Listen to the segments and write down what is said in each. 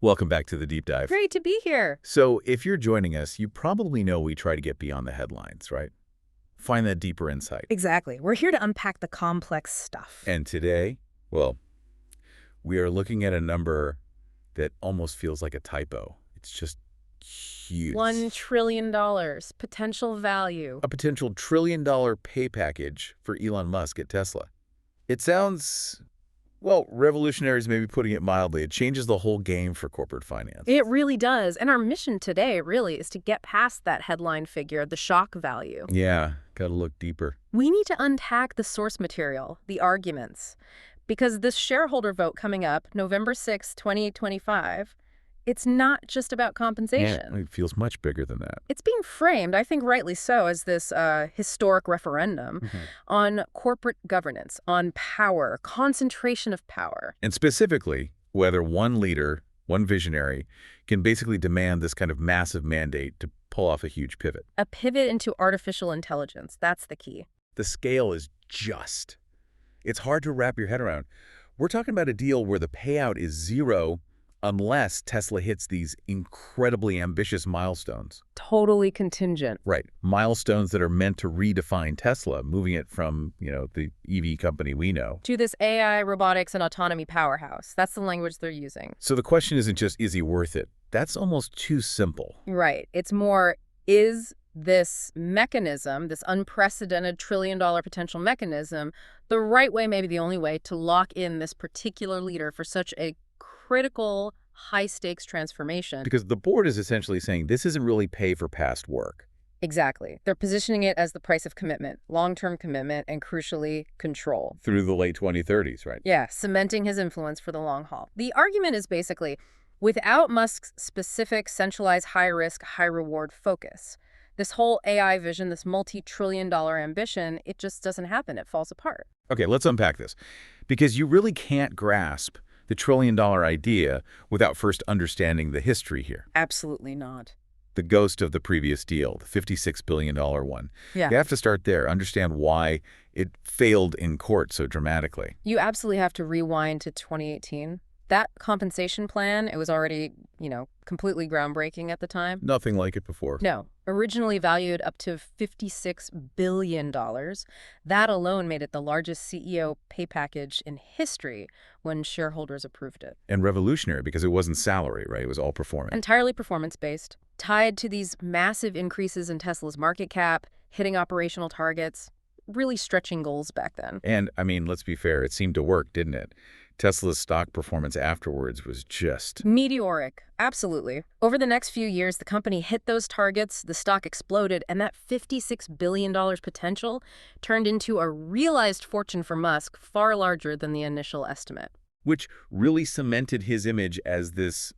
Welcome back to the Deep Dive. Great to be here. So if you're joining us, you probably know we try to get beyond the headlines, right? Find that deeper insight. Exactly. We're here to unpack the complex stuff. And today, well, we are looking at a number that almost feels like a typo. It's just huge. $1 trillion potential value. A potential $1 trillion pay package for Elon Musk at Tesla. It sounds, well, revolutionary is maybe putting it mildly. It changes the whole game for corporate finance. It really does. And our mission today really is to get past that headline figure, the shock value. Yeah, got to look deeper. We need to unpack the source material, the arguments. Because this shareholder vote coming up, November 6, 2025, it's not just about compensation. Yeah, it feels much bigger than that. It's being framed, I think rightly so, as this historic referendum on corporate governance, on power, concentration of power. And specifically, whether one leader, one visionary, can basically demand this kind of massive mandate to pull off a huge pivot. A pivot into artificial intelligence, that's the key. The scale is just. It's hard to wrap your head around. We're talking about a deal where the payout is zero unless Tesla hits these incredibly ambitious milestones. Totally contingent. Right. Milestones that are meant to redefine Tesla, moving it from, the EV company we know. To this AI, robotics, and autonomy powerhouse. That's the language they're using. So the question isn't just, is he worth it? That's almost too simple. Right. It's more, is this mechanism, this unprecedented $1 trillion potential mechanism, the right way, maybe the only way, to lock in this particular leader for such a critical, high-stakes transformation? Because the board is essentially saying this isn't really pay for past work. Exactly. They're positioning it as the price of commitment, long-term commitment, and crucially, control. Through the late 2030s, right? Yeah, cementing his influence for the long haul. The argument is basically, without Musk's specific, centralized, high-risk, high-reward focus, this whole AI vision, this multi-trillion-dollar ambition, it just doesn't happen. It falls apart. Okay, let's unpack this. Because you really can't grasp the $1 trillion idea without first understanding the history here. Absolutely not. The ghost of the previous deal, the $56 billion one. Yeah. You have to start there, understand why it failed in court so dramatically. You absolutely have to rewind to 2018. That compensation plan, it was already, completely groundbreaking at the time. Nothing like it before. No. Originally valued up to $56 billion, that alone made it the largest CEO pay package in history when shareholders approved it. And revolutionary because it wasn't salary, right? It was all performance. Entirely performance-based, tied to these massive increases in Tesla's market cap, hitting operational targets, really stretching goals back then. And, let's be fair, it seemed to work, didn't it? Tesla's stock performance afterwards was just meteoric. Absolutely. Over the next few years, the company hit those targets, the stock exploded, and that $56 billion potential turned into a realized fortune for Musk far larger than the initial estimate. Which really cemented his image as this,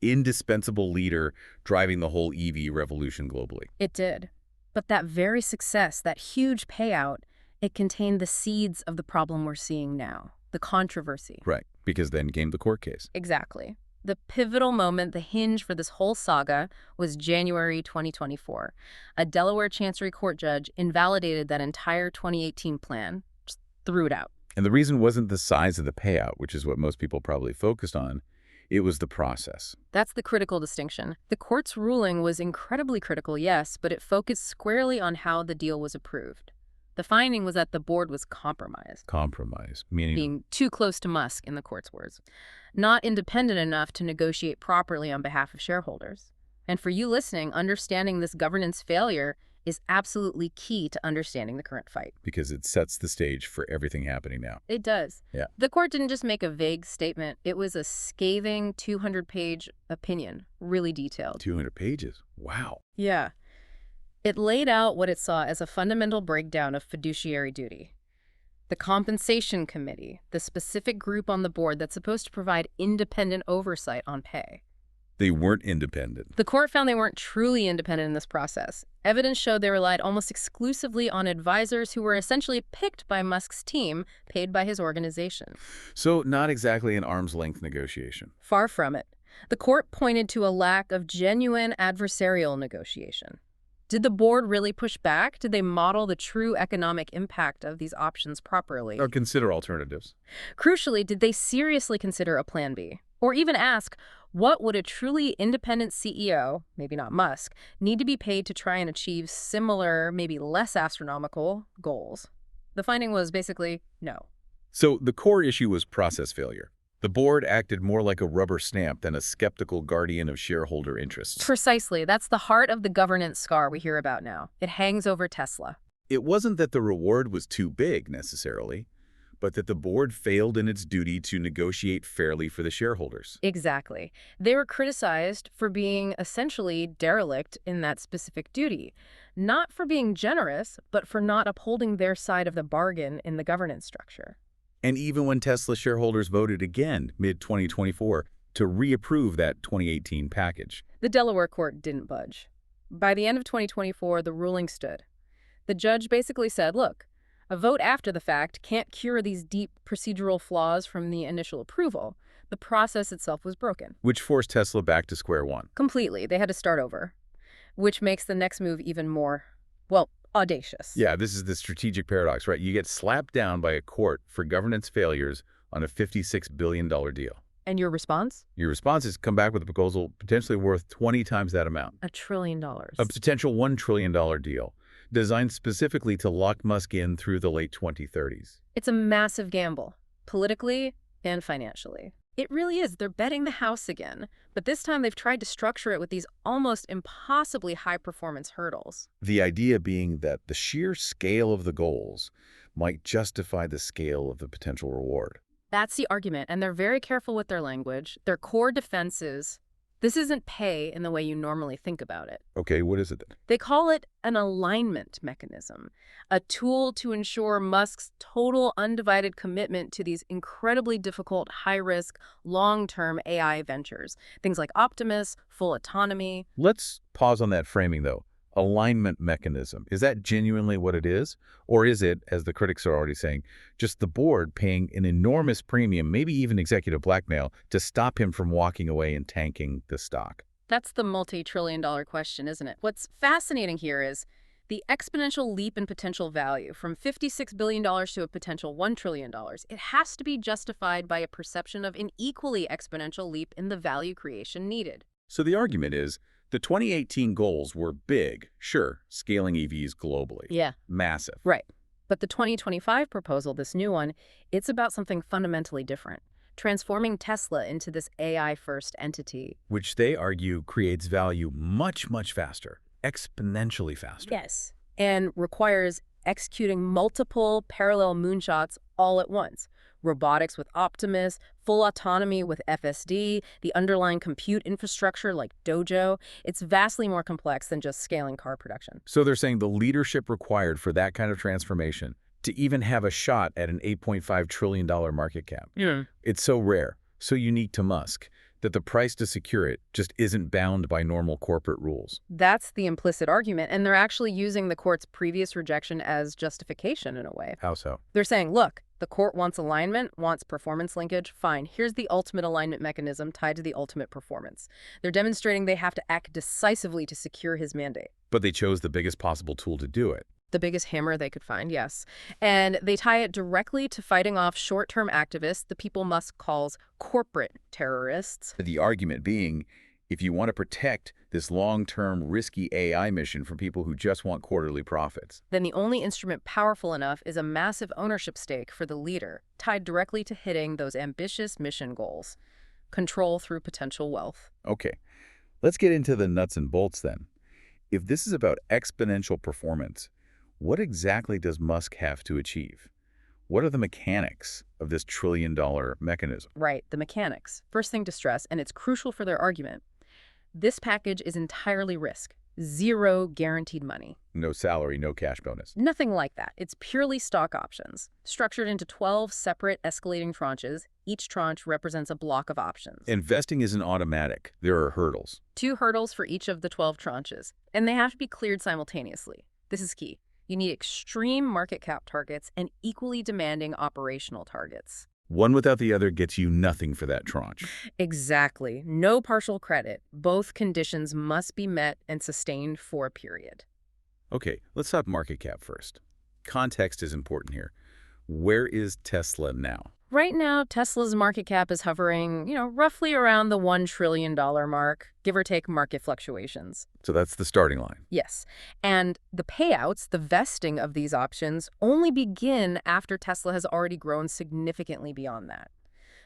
indispensable leader driving the whole EV revolution globally. It did. But that very success, that huge payout, it contained the seeds of the problem we're seeing now. The controversy. Right, because then came the court case. Exactly. The pivotal moment, the hinge for this whole saga, was January 2024. A Delaware Chancery Court judge invalidated that entire 2018 plan, just threw it out. And the reason wasn't the size of the payout, which is what most people probably focused on. It was the process. That's the critical distinction. The court's ruling was incredibly critical, yes, but it focused squarely on how the deal was approved. The finding was that the board was compromised. Compromise, meaning being too close to Musk, in the court's words. Not independent enough to negotiate properly on behalf of shareholders. And for you listening, understanding this governance failure is absolutely key to understanding the current fight. Because it sets the stage for everything happening now. It does. Yeah. The court didn't just make a vague statement. It was a scathing 200-page opinion, really detailed. 200 pages? Wow. Yeah. It laid out what it saw as a fundamental breakdown of fiduciary duty. The compensation committee, the specific group on the board that's supposed to provide independent oversight on pay. They weren't independent. The court found they weren't truly independent in this process. Evidence showed they relied almost exclusively on advisors who were essentially picked by Musk's team, paid by his organization. So not exactly an arm's-length negotiation. Far from it. The court pointed to a lack of genuine adversarial negotiation. Did the board really push back? Did they model the true economic impact of these options properly? Or consider alternatives. Crucially, did they seriously consider a plan B? Or even ask, What would a truly independent CEO, maybe not Musk, need to be paid to try and achieve similar, maybe less astronomical, goals? The finding was basically no. So the core issue was process failure. The board acted more like a rubber stamp than a skeptical guardian of shareholder interests. Precisely. That's the heart of the governance scar we hear about now. It hangs over Tesla. It wasn't that the reward was too big, necessarily, but that the board failed in its duty to negotiate fairly for the shareholders. Exactly. They were criticized for being essentially derelict in that specific duty, not for being generous, but for not upholding their side of the bargain in the governance structure. And even when Tesla shareholders voted again mid-2024 to reapprove that 2018 package. The Delaware court didn't budge. By the end of 2024, the ruling stood. The judge basically said, look, a vote after the fact can't cure these deep procedural flaws from the initial approval. The process itself was broken. Which forced Tesla back to square one. Completely. They had to start over, which makes the next move even more, well, audacious. Yeah, this is the strategic paradox, right? You get slapped down by a court for governance failures on a $56 billion deal. And your response? Your response is come back with a proposal potentially worth 20 times that amount. $1 trillion. A potential $1 trillion deal, designed specifically to lock Musk in through the late 2030s. It's a massive gamble, politically and financially. It really is. They're betting the house again. But this time they've tried to structure it with these almost impossibly high-performance hurdles. The idea being that the sheer scale of the goals might justify the scale of the potential reward. That's the argument, and they're very careful with their language. Their core defense is, this isn't pay in the way you normally think about it. Okay, what is it then? They call it an alignment mechanism, a tool to ensure Musk's total undivided commitment to these incredibly difficult, high-risk, long-term AI ventures. Things like Optimus, full autonomy. Let's pause on that framing, though. Alignment mechanism. Is that genuinely what it is? Or is it, as the critics are already saying, just the board paying an enormous premium, maybe even executive blackmail, to stop him from walking away and tanking the stock? That's the multi-trillion-dollar question, isn't it? What's fascinating here is the exponential leap in potential value from $56 billion to a potential $1 trillion. It has to be justified by a perception of an equally exponential leap in the value creation needed. So the argument is, the 2018 goals were big, sure, scaling EVs globally. Yeah. Massive. Right. But the 2025 proposal, this new one, it's about something fundamentally different, transforming Tesla into this AI-first entity. Which they argue creates value much, much faster, exponentially faster. Yes. And requires executing multiple parallel moonshots all at once. Robotics with Optimus, full autonomy with FSD, the underlying compute infrastructure like Dojo. It's vastly more complex than just scaling car production. So they're saying the leadership required for that kind of transformation to even have a shot at an $8.5 trillion market cap. Yeah. It's so rare, so unique to Musk, that the price to secure it just isn't bound by normal corporate rules. That's the implicit argument, and they're actually using the court's previous rejection as justification in a way. How so? They're saying, look, the court wants alignment, wants performance linkage, fine, here's the ultimate alignment mechanism tied to the ultimate performance. They're demonstrating they have to act decisively to secure his mandate. But they chose the biggest possible tool to do it. The biggest hammer they could find, yes. And they tie it directly to fighting off short-term activists, the people Musk calls corporate terrorists. The argument being, if you want to protect this long-term risky AI mission from people who just want quarterly profits, then the only instrument powerful enough is a massive ownership stake for the leader, tied directly to hitting those ambitious mission goals. Control through potential wealth. Okay, let's get into the nuts and bolts then. If this is about exponential performance, what exactly does Musk have to achieve? What are the mechanics of this trillion-dollar mechanism? Right, the mechanics. First thing to stress, and it's crucial for their argument, this package is entirely risk. Zero guaranteed money. No salary, no cash bonus. Nothing like that. It's purely stock options, structured into 12 separate escalating tranches. Each tranche represents a block of options. Investing isn't automatic. There are hurdles. 2 hurdles for each of the 12 tranches, and they have to be cleared simultaneously. This is key. You need extreme market cap targets and equally demanding operational targets. One without the other gets you nothing for that tranche. Exactly. No partial credit. Both conditions must be met and sustained for a period. Okay, let's talk market cap first. Context is important here. Where is Tesla now? Right now, Tesla's market cap is hovering, roughly around the $1 trillion mark, give or take market fluctuations. So that's the starting line. Yes. And the payouts, the vesting of these options, only begin after Tesla has already grown significantly beyond that.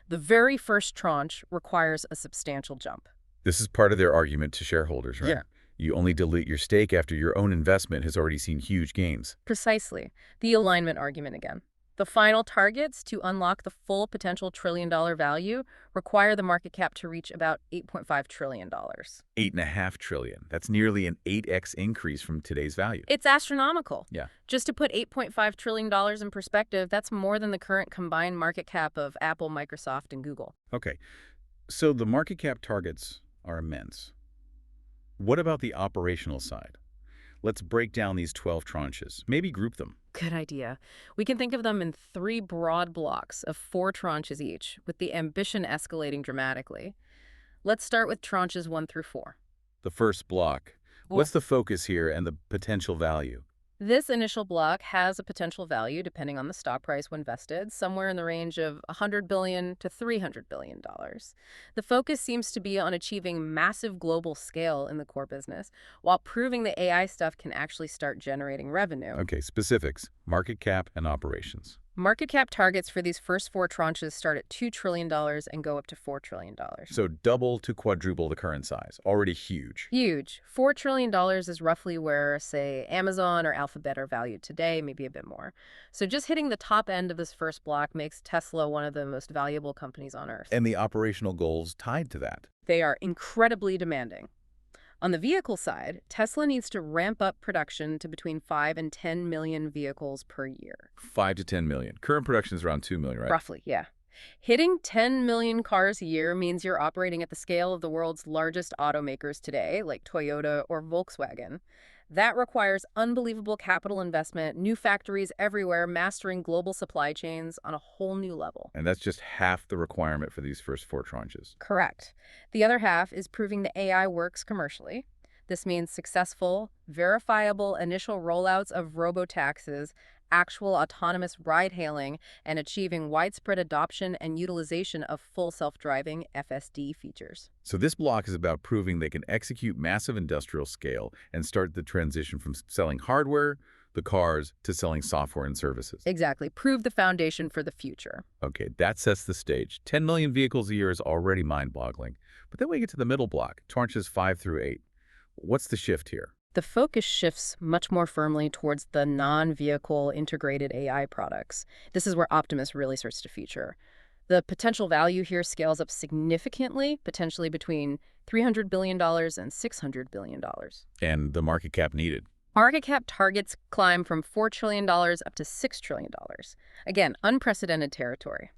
The very first tranche requires a substantial jump. This is part of their argument to shareholders, right? Yeah. You only dilute your stake after your own investment has already seen huge gains. Precisely. The alignment argument again. The final targets to unlock the full potential trillion-dollar value require the market cap to reach about $8.5 trillion. $8.5 trillion. That's nearly an 8x increase from today's value. It's astronomical. Yeah. Just to put $8.5 trillion in perspective, that's more than the current combined market cap of Apple, Microsoft, and Google. Okay. So the market cap targets are immense. What about the operational side? Let's break down these 12 tranches, maybe group them. Good idea. We can think of them in 3 broad blocks of 4 tranches each, with the ambition escalating dramatically. Let's start with tranches 1 through 4. The first block. What's the focus here and the potential value? This initial block has a potential value, depending on the stock price when vested, somewhere in the range of $100 billion to $300 billion. The focus seems to be on achieving massive global scale in the core business, while proving the AI stuff can actually start generating revenue. Okay, specifics, market cap and operations. Market cap targets for these first 4 tranches start at $2 trillion and go up to $4 trillion. So double to quadruple the current size. Already huge. Huge. $4 trillion is roughly where, say, Amazon or Alphabet are valued today, maybe a bit more. So just hitting the top end of this first block makes Tesla one of the most valuable companies on Earth. And the operational goals tied to that. They are incredibly demanding. On the vehicle side, Tesla needs to ramp up production to between 5 and 10 million vehicles per year. 5 to 10 million. Current production is around 2 million, right? Roughly, yeah. Hitting 10 million cars a year means you're operating at the scale of the world's largest automakers today, like Toyota or Volkswagen. That requires unbelievable capital investment, new factories everywhere, mastering global supply chains on a whole new level. And that's just half the requirement for these first 4 tranches. Correct. The other half is proving the AI works commercially. This means successful, verifiable initial rollouts of robotaxis, actual autonomous ride-hailing, and achieving widespread adoption and utilization of full self-driving FSD features. So this block is about proving they can execute massive industrial scale and start the transition from selling hardware, the cars, to selling software and services. Exactly. Prove the foundation for the future. Okay, that sets the stage. 10 million vehicles a year is already mind-boggling. But then we get to the middle block, tranches 5 through 8. What's the shift here? The focus shifts much more firmly towards the non-vehicle integrated AI products. This is where Optimus really starts to feature. The potential value here scales up significantly, potentially between $300 billion and $600 billion. And the market cap needed. Market cap targets climb from $4 trillion up to $6 trillion. Again, unprecedented territory.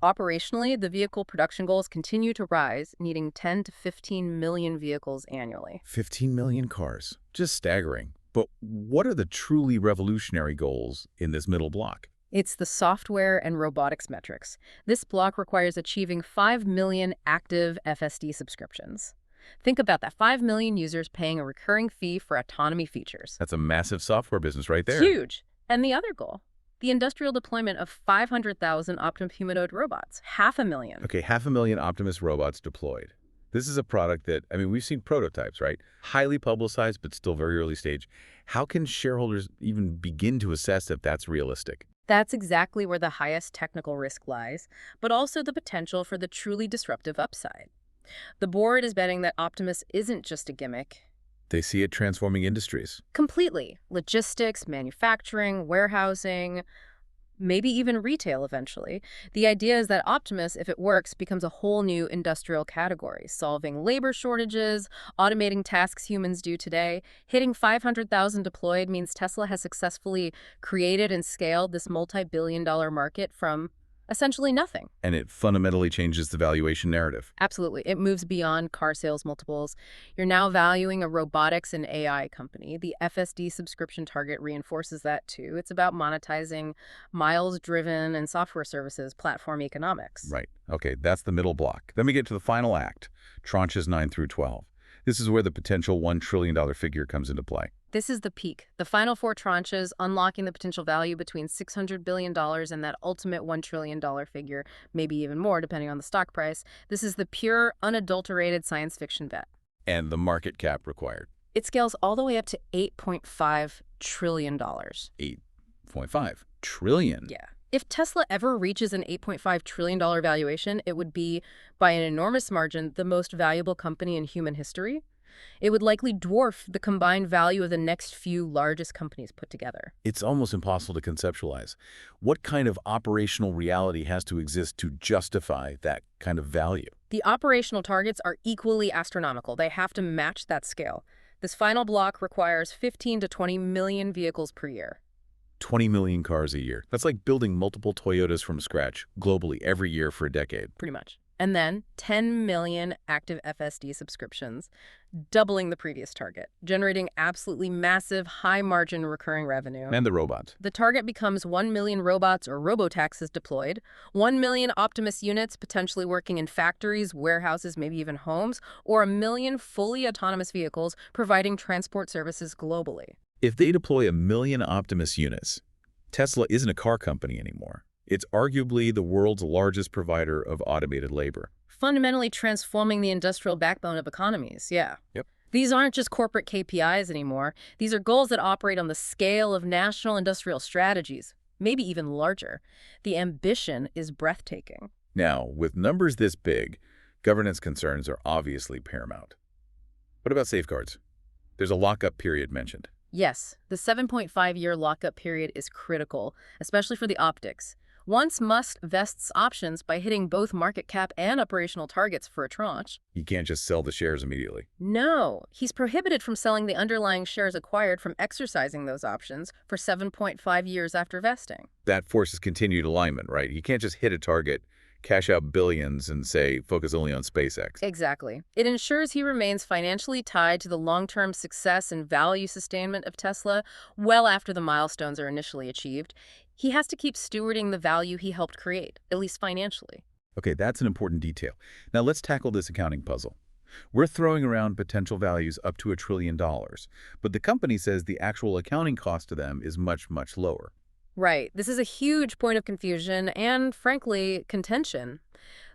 Operationally, the vehicle production goals continue to rise, needing 10 to 15 million vehicles annually. 15 million cars. Just staggering. But what are the truly revolutionary goals in this middle block? It's the software and robotics metrics. This block requires achieving 5 million active FSD subscriptions. Think about that, 5 million users paying a recurring fee for autonomy features. That's a massive software business right there. Huge. And the other goal? The industrial deployment of 500,000 Optimus humanoid robots, 500,000. Okay, 500,000 Optimus robots deployed. This is a product that, we've seen prototypes, right? Highly publicized, but still very early stage. How can shareholders even begin to assess if that's realistic? That's exactly where the highest technical risk lies, but also the potential for the truly disruptive upside. The board is betting that Optimus isn't just a gimmick. They see it transforming industries. Completely. Logistics, manufacturing, warehousing, maybe even retail eventually. The idea is that Optimus, if it works, becomes a whole new industrial category, solving labor shortages, automating tasks humans do today. Hitting 500,000 deployed means Tesla has successfully created and scaled this multi-billion-dollar market from essentially nothing. And it fundamentally changes the valuation narrative. Absolutely. It moves beyond car sales multiples. You're now valuing a robotics and AI company. The FSD subscription target reinforces that too. It's about monetizing miles-driven and software services, platform economics. Right. Okay, that's the middle block. Then we get to the final act, tranches 9 through 12. This is where the potential $1 trillion figure comes into play. This is the peak. The final four tranches, unlocking the potential value between $600 billion and that ultimate $1 trillion figure, maybe even more depending on the stock price. This is the pure, unadulterated science fiction bet. And the market cap required. It scales all the way up to $8.5 trillion. 8.5 trillion. Yeah. If Tesla ever reaches an $8.5 trillion valuation, it would be, by an enormous margin, the most valuable company in human history. It would likely dwarf the combined value of the next few largest companies put together. It's almost impossible to conceptualize. What kind of operational reality has to exist to justify that kind of value? The operational targets are equally astronomical. They have to match that scale. This final block requires 15 to 20 million vehicles per year. 20 million cars a year. That's like building multiple Toyotas from scratch globally every year for a decade. Pretty much. And then 10 million active FSD subscriptions, doubling the previous target, generating absolutely massive, high-margin recurring revenue. And the robots. The target becomes 1 million robots or robotaxis deployed, 1 million Optimus units potentially working in factories, warehouses, maybe even homes, or 1 million fully autonomous vehicles providing transport services globally. If they deploy 1 million Optimus units, Tesla isn't a car company anymore. It's arguably the world's largest provider of automated labor. Fundamentally transforming the industrial backbone of economies, yeah. Yep. These aren't just corporate KPIs anymore. These are goals that operate on the scale of national industrial strategies, maybe even larger. The ambition is breathtaking. Now, with numbers this big, governance concerns are obviously paramount. What about safeguards? There's a lockup period mentioned. Yes, the 7.5-year lockup period is critical, especially for the optics. Once Musk vests options by hitting both market cap and operational targets for a tranche. You can't just sell the shares immediately. No, he's prohibited from selling the underlying shares acquired from exercising those options for 7.5 years after vesting. That forces continued alignment, right? You can't just hit a target, cash out billions, and say, focus only on SpaceX. Exactly. It ensures he remains financially tied to the long-term success and value sustainment of Tesla well after the milestones are initially achieved. He has to keep stewarding the value he helped create, at least financially. Okay, that's an important detail. Now let's tackle this accounting puzzle. We're throwing around potential values up to $1 trillion, but the company says the actual accounting cost to them is much, much lower. Right. This is a huge point of confusion and, frankly, contention.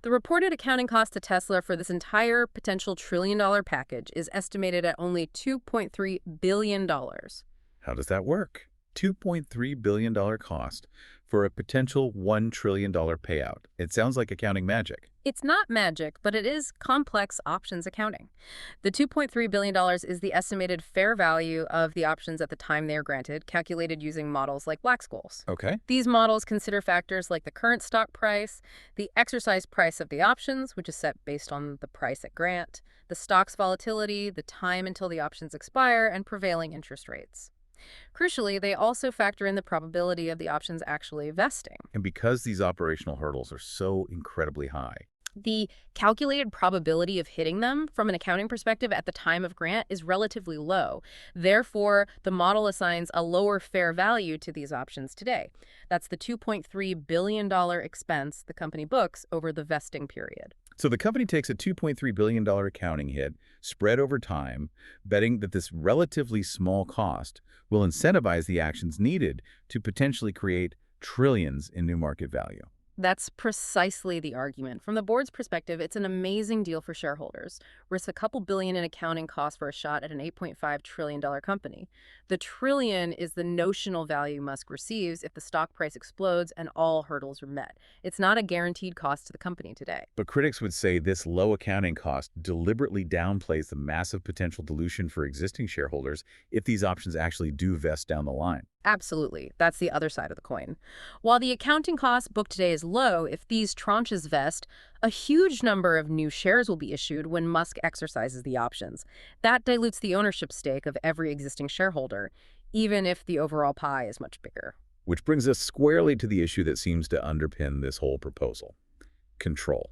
The reported accounting cost to Tesla for this entire potential trillion-dollar package is estimated at only $2.3 billion. How does that work? $2.3 billion cost for a potential $1 trillion payout. It sounds like accounting magic. It's not magic, but it is complex options accounting. The $2.3 billion is the estimated fair value of the options at the time they are granted, calculated using models like Black-Scholes. Okay. These models consider factors like the current stock price, the exercise price of the options, which is set based on the price at grant, the stock's volatility, the time until the options expire, and prevailing interest rates. Crucially, they also factor in the probability of the options actually vesting. And because these operational hurdles are so incredibly high, the calculated probability of hitting them from an accounting perspective at the time of grant is relatively low. Therefore, the model assigns a lower fair value to these options today. That's the $2.3 billion expense the company books over the vesting period. So the company takes a $2.3 billion accounting hit spread over time, betting that this relatively small cost will incentivize the actions needed to potentially create trillions in new market value. That's precisely the argument. From the board's perspective, it's an amazing deal for shareholders. Risk a couple billion in accounting costs for a shot at an $8.5 trillion company. The trillion is the notional value Musk receives if the stock price explodes and all hurdles are met. It's not a guaranteed cost to the company today. But critics would say this low accounting cost deliberately downplays the massive potential dilution for existing shareholders if these options actually do vest down the line. Absolutely. That's the other side of the coin. While the accounting cost booked today is low, if these tranches vest, a huge number of new shares will be issued when Musk exercises the options. That dilutes the ownership stake of every existing shareholder, even if the overall pie is much bigger. Which brings us squarely to the issue that seems to underpin this whole proposal: control.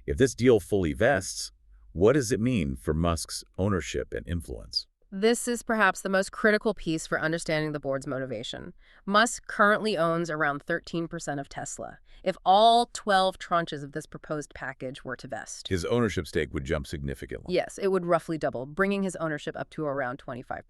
If this deal fully vests, what does it mean for Musk's ownership and influence? This is perhaps the most critical piece for understanding the board's motivation. Musk currently owns around 13% of Tesla. If all 12 tranches of this proposed package were to vest, His ownership stake would jump significantly. yes, it would roughly double, bringing his ownership up to around 25%.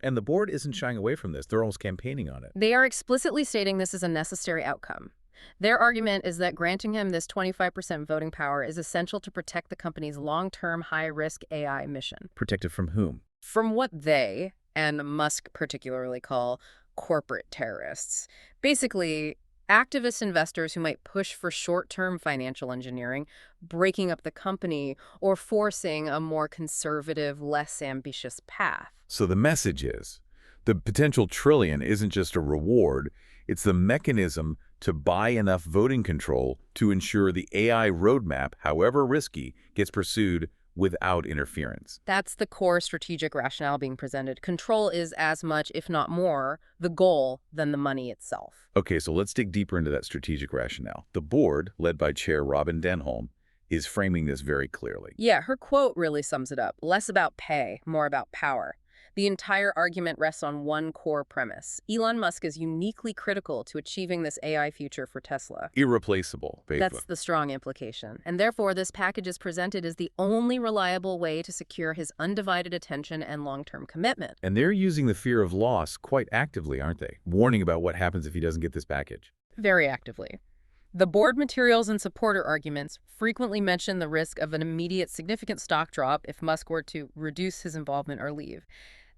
And the board isn't shying away from this. They're almost campaigning on it. They are explicitly stating this is a necessary outcome. Their argument is that granting him this 25% voting power is essential to protect the company's long-term high-risk AI mission. Protected from whom? From what they, and Musk particularly, call corporate terrorists. Basically, activist investors who might push for short-term financial engineering, breaking up the company, or forcing a more conservative, less ambitious path. So the message is, the potential trillion isn't just a reward, it's the mechanism to buy enough voting control to ensure the AI roadmap, however risky, gets pursued without interference. That's the core strategic rationale being presented. Control is as much, if not more, the goal than the money itself. Okay, so let's dig deeper into that strategic rationale. The board, led by Chair Robin Denholm, is framing this very clearly. Yeah, her quote really sums it up. Less about pay, more about power. The entire argument rests on one core premise. Elon Musk is uniquely critical to achieving this AI future for Tesla. Irreplaceable, basically. That's the strong implication. And therefore, this package is presented as the only reliable way to secure his undivided attention and long-term commitment. And they're using the fear of loss quite actively, aren't they? Warning about what happens if he doesn't get this package. Very actively. The board materials and supporter arguments frequently mention the risk of an immediate significant stock drop if Musk were to reduce his involvement or leave.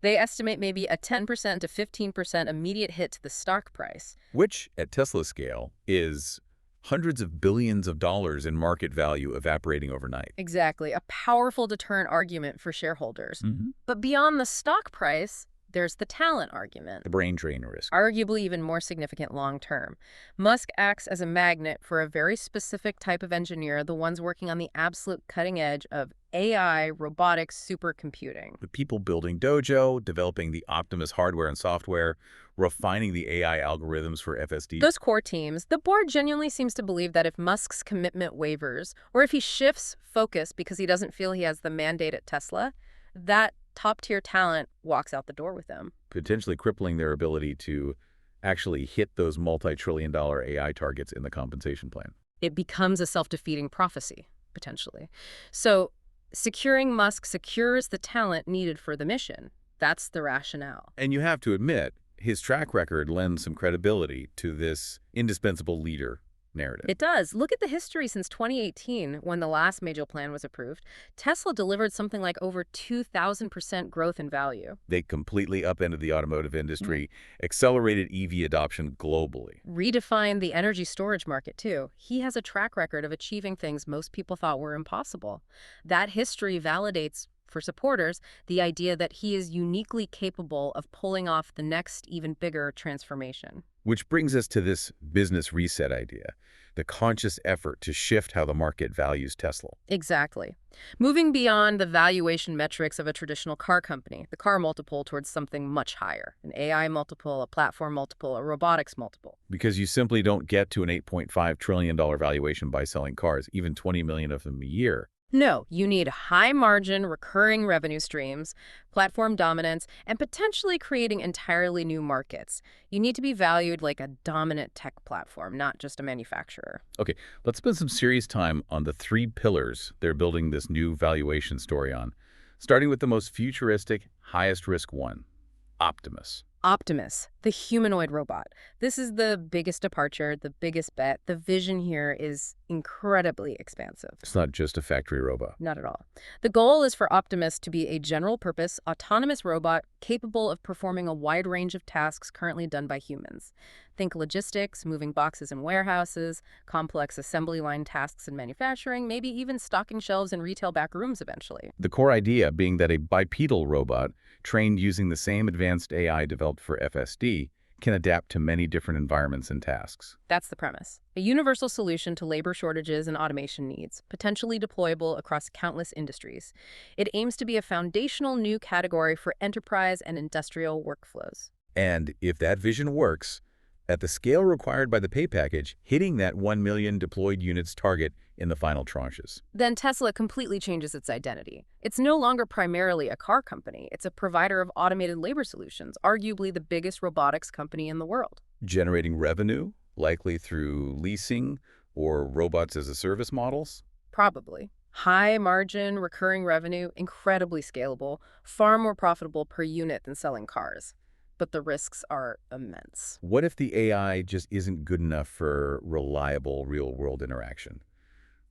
They estimate maybe a 10% to 15% immediate hit to the stock price. Which, at Tesla scale, is hundreds of billions of dollars in market value evaporating overnight. Exactly. A powerful deterrent argument for shareholders. But beyond the stock price, there's the talent argument. The brain drain risk. Arguably even more significant long-term. Musk acts as a magnet for a very specific type of engineer, the ones working on the absolute cutting edge of AI, robotics, supercomputing. The people building Dojo, developing the Optimus hardware and software, refining the AI algorithms for FSD. Those core teams, the board genuinely seems to believe that if Musk's commitment wavers, or if he shifts focus because he doesn't feel he has the mandate at Tesla, that top-tier talent walks out the door with them. Potentially crippling their ability to actually hit those multi-trillion-dollar AI targets in the compensation plan. It becomes a self-defeating prophecy, potentially. So securing Musk secures the talent needed for the mission. That's the rationale. And you have to admit, his track record lends some credibility to this indispensable leader narrative. It does. Look at the history since 2018, when the last major plan was approved. Tesla delivered something like over 2,000% growth in value. They completely upended the automotive industry, accelerated EV adoption globally. Redefined the energy storage market, too. He has a track record of achieving things most people thought were impossible. That history validates, for supporters, the idea that he is uniquely capable of pulling off the next, even bigger transformation. Which brings us to this business reset idea, the conscious effort to shift how the market values Tesla. Exactly. Moving beyond the valuation metrics of a traditional car company, the car multiple, towards something much higher, an AI multiple, a platform multiple, a robotics multiple. Because you simply don't get to an $8.5 trillion valuation by selling cars, even 20 million of them a year. No, you need high-margin, recurring revenue streams, platform dominance, and potentially creating entirely new markets. You need to be valued like a dominant tech platform, not just a manufacturer. Okay, let's spend some serious time on the three pillars they're building this new valuation story on, starting with the most futuristic, highest-risk one, Optimus. Optimus, the humanoid robot. This is the biggest departure, the biggest bet. The vision here is incredibly expansive. It's not just a factory robot. Not at all. The goal is for Optimus to be a general-purpose, autonomous robot capable of performing a wide range of tasks currently done by humans. Think logistics, moving boxes in warehouses, complex assembly line tasks in manufacturing, maybe even stocking shelves in retail back rooms eventually. The core idea being that a bipedal robot, trained using the same advanced AI developed for FSD, can adapt to many different environments and tasks. That's the premise. A universal solution to labor shortages and automation needs, potentially deployable across countless industries. It aims to be a foundational new category for enterprise and industrial workflows. And if that vision works, at the scale required by the pay package, hitting that 1 million deployed units target in the final tranches. Then Tesla completely changes its identity. It's no longer primarily a car company. It's a provider of automated labor solutions, arguably the biggest robotics company in the world. Generating revenue, likely through leasing or robots as a service models? Probably. High margin, recurring revenue, incredibly scalable, far more profitable per unit than selling cars. But the risks are immense. What if the AI just isn't good enough for reliable real-world interaction?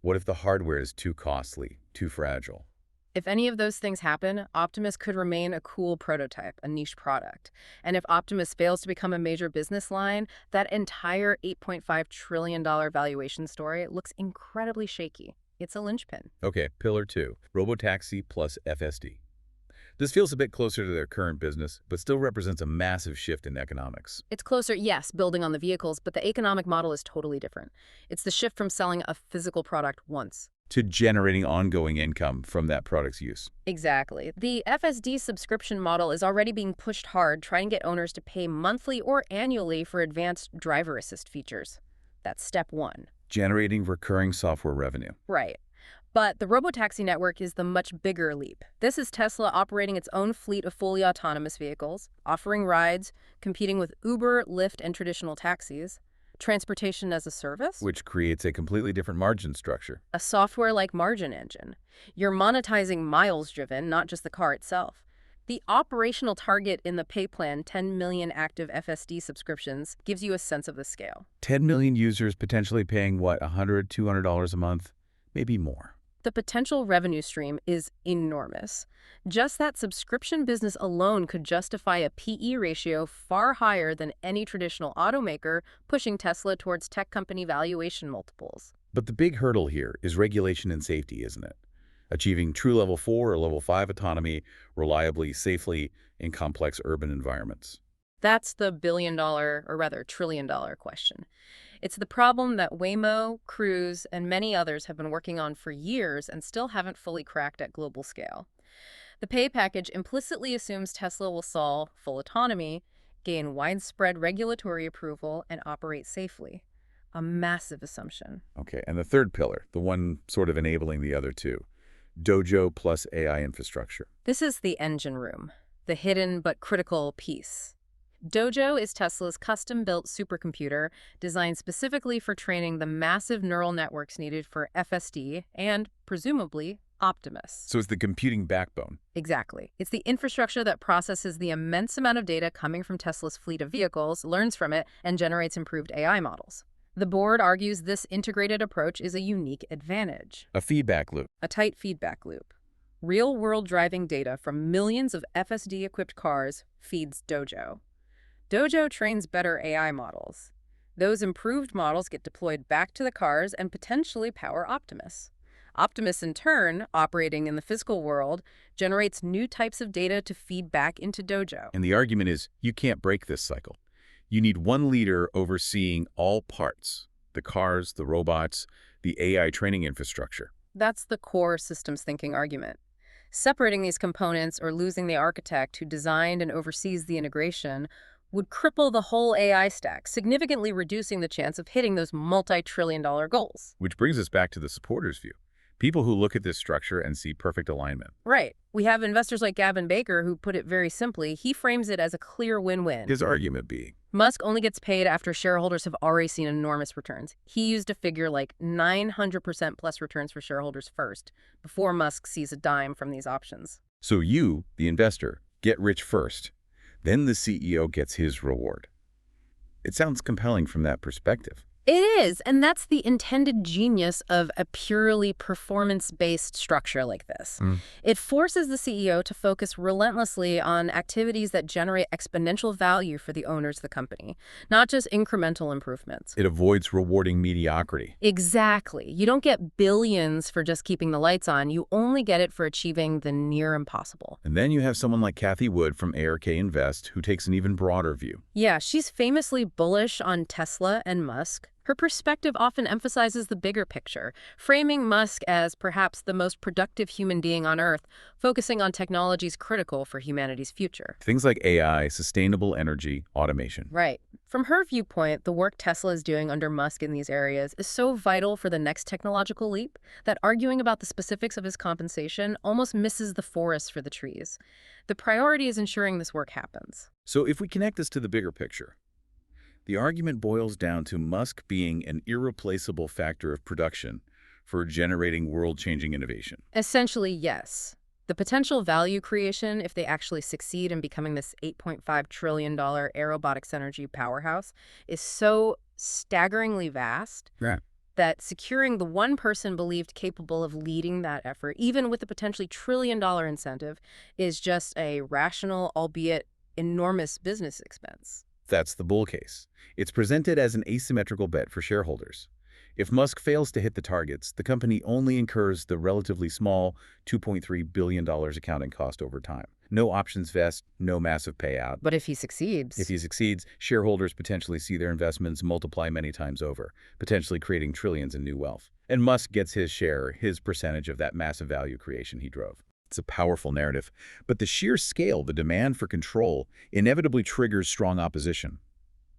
What if the hardware is too costly, too fragile? If any of those things happen, Optimus could remain a cool prototype, a niche product. And if Optimus fails to become a major business line, that entire $8.5 trillion valuation story looks incredibly shaky. It's a linchpin. Okay, pillar two, robotaxi plus FSD. This feels a bit closer to their current business, but still represents a massive shift in economics. It's closer, yes, building on the vehicles, but the economic model is totally different. It's the shift from selling a physical product once. To generating ongoing income from that product's use. Exactly. The FSD subscription model is already being pushed hard, trying to get owners to pay monthly or annually for advanced driver assist features. That's step one. Generating recurring software revenue. Right. But the robotaxi network is the much bigger leap. This is Tesla operating its own fleet of fully autonomous vehicles, offering rides, competing with Uber, Lyft, and traditional taxis, transportation as a service, Which creates a completely different margin structure. a software-like margin engine. You're monetizing miles driven, not just the car itself. The operational target in the pay plan, 10 million active FSD subscriptions, gives you a sense of the scale. 10 million users potentially paying, what, $100, $200 a month? Maybe more. The potential revenue stream is enormous. Just that subscription business alone could justify a PE ratio far higher than any traditional automaker, pushing Tesla towards tech company valuation multiples. But the big hurdle here is regulation and safety, isn't it? Achieving true level 4 or level 5 autonomy reliably, safely in complex urban environments. That's the billion-dollar, or rather trillion-dollar question. It's the problem that Waymo, Cruise, and many others have been working on for years and still haven't fully cracked at global scale. The pay package implicitly assumes Tesla will solve full autonomy, gain widespread regulatory approval, and operate safely. A massive assumption. Okay, and the third pillar, the one sort of enabling the other two, Dojo plus AI infrastructure. This is the engine room, the hidden but critical piece. Dojo is Tesla's custom-built supercomputer designed specifically for training the massive neural networks needed for FSD and, presumably, Optimus. So it's the computing backbone. Exactly. It's the infrastructure that processes the immense amount of data coming from Tesla's fleet of vehicles, learns from it, and generates improved AI models. The board argues this integrated approach is a unique advantage. A feedback loop. A tight feedback loop. Real-world driving data from millions of FSD-equipped cars feeds Dojo. Dojo trains better AI models. Those improved models get deployed back to the cars and potentially power Optimus. Optimus, in turn, operating in the physical world, generates new types of data to feed back into Dojo. And the argument is you can't break this cycle. You need one leader overseeing all parts, the cars, the robots, the AI training infrastructure. That's the core systems thinking argument. Separating these components or losing the architect who designed and oversees the integration would cripple the whole AI stack, significantly reducing the chance of hitting those multi-trillion-dollar goals. Which brings us back to the supporters' view. People who look at this structure and see perfect alignment. Right. We have investors like Gavin Baker who put it very simply. He frames it as a clear win-win. His argument being, Musk only gets paid after shareholders have already seen enormous returns. He used a figure like 900% plus returns for shareholders first, before Musk sees a dime from these options. so you, the investor, get rich first. Then the CEO gets his reward. It sounds compelling from that perspective. It is, and that's the intended genius of a purely performance-based structure like this. It forces the CEO to focus relentlessly on activities that generate exponential value for the owners of the company, not just incremental improvements. It avoids rewarding mediocrity. Exactly. You don't get billions for just keeping the lights on. You only get it for achieving the near impossible. And then you have someone like Cathie Wood from ARK Invest who takes an even broader view. Yeah, she's famously bullish on Tesla and Musk. Her perspective often emphasizes the bigger picture, framing Musk as perhaps the most productive human being on Earth, focusing on technologies critical for humanity's future. Things like AI, sustainable energy, automation. Right. From her viewpoint, the work Tesla is doing under Musk in these areas is so vital for the next technological leap that arguing about the specifics of his compensation almost misses the forest for the trees. The priority is ensuring this work happens. So if we connect this to the bigger picture, the argument boils down to Musk being an irreplaceable factor of production for generating world-changing innovation. Essentially, yes. The potential value creation, if they actually succeed in becoming this $8.5 trillion aerobotics energy powerhouse, is so staggeringly vast Yeah. that securing the one person believed capable of leading that effort, even with a potentially trillion-dollar incentive, is just a rational, albeit enormous business expense. That's the bull case. It's presented as an asymmetrical bet for shareholders. If Musk fails to hit the targets, the company only incurs the relatively small $2.3 billion accounting cost over time. No options vest, no massive payout. But if he succeeds, If he succeeds, shareholders potentially see their investments multiply many times over, potentially creating trillions in new wealth. And Musk gets his share, his percentage of that massive value creation he drove. It's a powerful narrative, but the sheer scale, the demand for control, inevitably triggers strong opposition.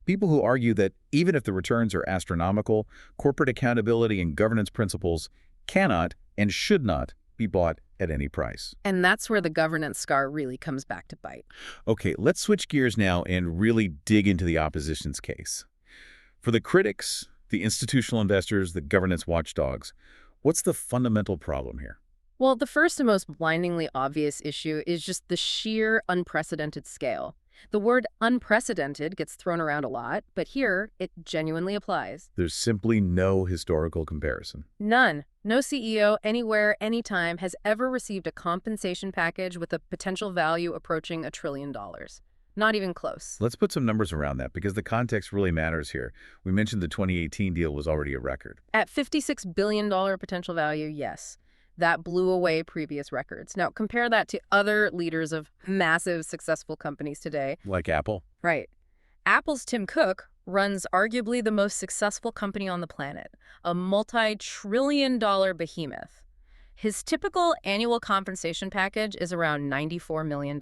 People who argue that even if the returns are astronomical, corporate accountability and governance principles cannot and should not be bought at any price. and that's where the governance scar really comes back to bite. Okay, let's switch gears now and really dig into the opposition's case. For the critics, the institutional investors, the governance watchdogs, what's the fundamental problem here? Well, the first and most blindingly obvious issue is just the sheer unprecedented scale. The word unprecedented gets thrown around a lot, but here it genuinely applies. There's simply no historical comparison. None. No CEO anywhere, anytime has ever received a compensation package with a potential value approaching $1 trillion. Not even close. Let's put some numbers around that because the context really matters here. We mentioned the 2018 deal was already a record. At $56 billion potential value, yes. That blew away previous records. Now, compare that to other leaders of massive, successful companies today. Like Apple? Right. Apple's Tim Cook runs arguably the most successful company on the planet, a multi-trillion-dollar behemoth. His typical annual compensation package is around $94 million,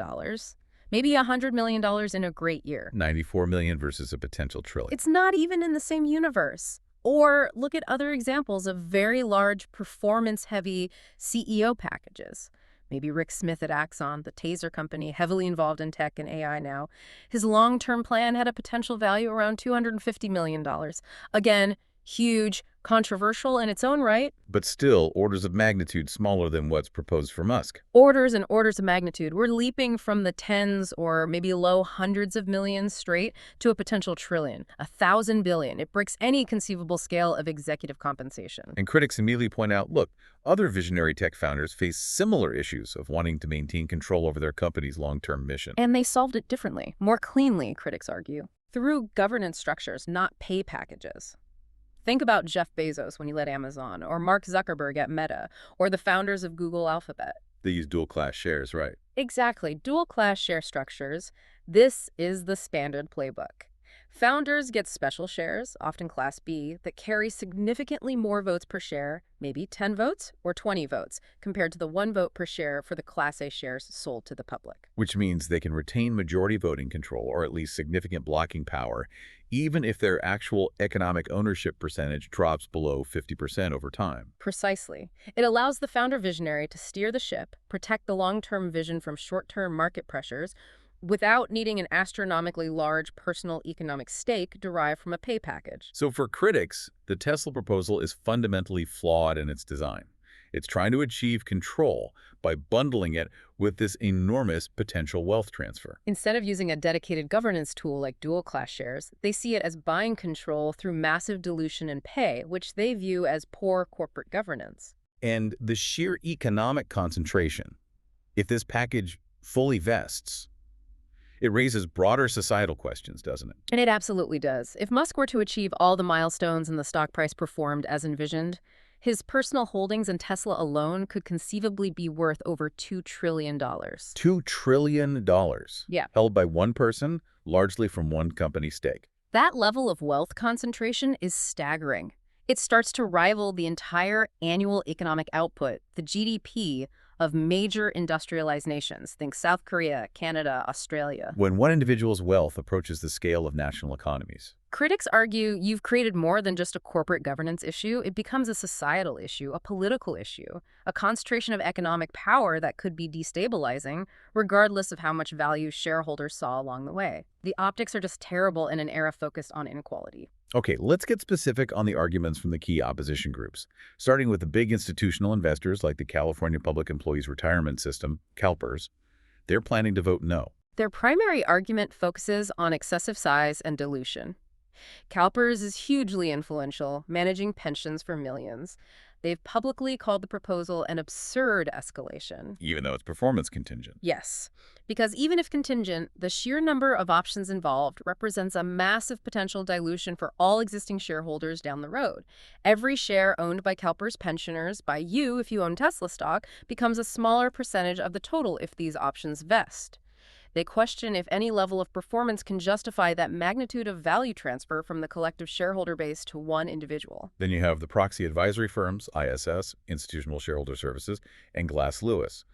maybe $100 million in a great year. 94 million versus a potential trillion. It's not even in the same universe. Or look at other examples of very large performance-heavy CEO packages. Maybe Rick Smith at Axon, the Taser company, heavily involved in tech and AI now. His long-term plan had a potential value around $250 million. Again, huge, controversial in its own right. But still, orders of magnitude smaller than what's proposed for Musk. Orders and orders of magnitude. We're leaping from the tens or maybe low hundreds of millions straight to a potential trillion, 1,000 billion. It breaks any conceivable scale of executive compensation. And critics immediately point out, look, other visionary tech founders face similar issues of wanting to maintain control over their company's long-term mission. And they solved it differently, more cleanly, critics argue, through governance structures, not pay packages. Think about Jeff Bezos when he led Amazon, or Mark Zuckerberg at Meta, or the founders of Google Alphabet. They use dual-class shares, right? Exactly. Dual-class share structures. This is the standard playbook. Founders get special shares, often Class B, that carry significantly more votes per share, maybe 10 votes or 20 votes, compared to the 1 vote per share for the Class A shares sold to the public. Which means they can retain majority voting control, or at least significant blocking power, even if their actual economic ownership percentage drops below 50% over time. Precisely. It allows the founder visionary to steer the ship, protect the long-term vision from short-term market pressures, without needing an astronomically large personal economic stake derived from a pay package. So for critics, the Tesla proposal is fundamentally flawed in its design. It's trying to achieve control by bundling it with this enormous potential wealth transfer. Instead of using a dedicated governance tool like dual-class shares, they see it as buying control through massive dilution and pay, which they view as poor corporate governance. And the sheer economic concentration, if this package fully vests, it raises broader societal questions, doesn't it? And it absolutely does. If Musk were to achieve all the milestones and the stock price performed as envisioned, his personal holdings in Tesla alone could conceivably be worth over $2 trillion. $2 trillion. Yeah. Held by one person, largely from one company stake. That level of wealth concentration is staggering. It starts to rival the entire annual economic output, the GDP, of major industrialized nations. Think South Korea, Canada, Australia. When one individual's wealth approaches the scale of national economies. Critics argue you've created more than just a corporate governance issue. It becomes a societal issue, a political issue, a concentration of economic power that could be destabilizing, regardless of how much value shareholders saw along the way. The optics are just terrible in an era focused on inequality. Okay, let's get specific on the arguments from the key opposition groups, starting with the big institutional investors like the California Public Employees Retirement System, CalPERS. They're planning to vote no. Their primary argument focuses on excessive size and dilution. CalPERS is hugely influential, managing pensions for millions. They've publicly called the proposal an absurd escalation. Even though it's performance contingent. Yes, because even if contingent, the sheer number of options involved represents a massive potential dilution for all existing shareholders down the road. Every share owned by CalPERS pensioners, by you if you own Tesla stock, becomes a smaller percentage of the total if these options vest. They question if any level of performance can justify that magnitude of value transfer from the collective shareholder base to one individual. Then you have the proxy advisory firms, ISS, Institutional Shareholder Services, and Glass Lewis.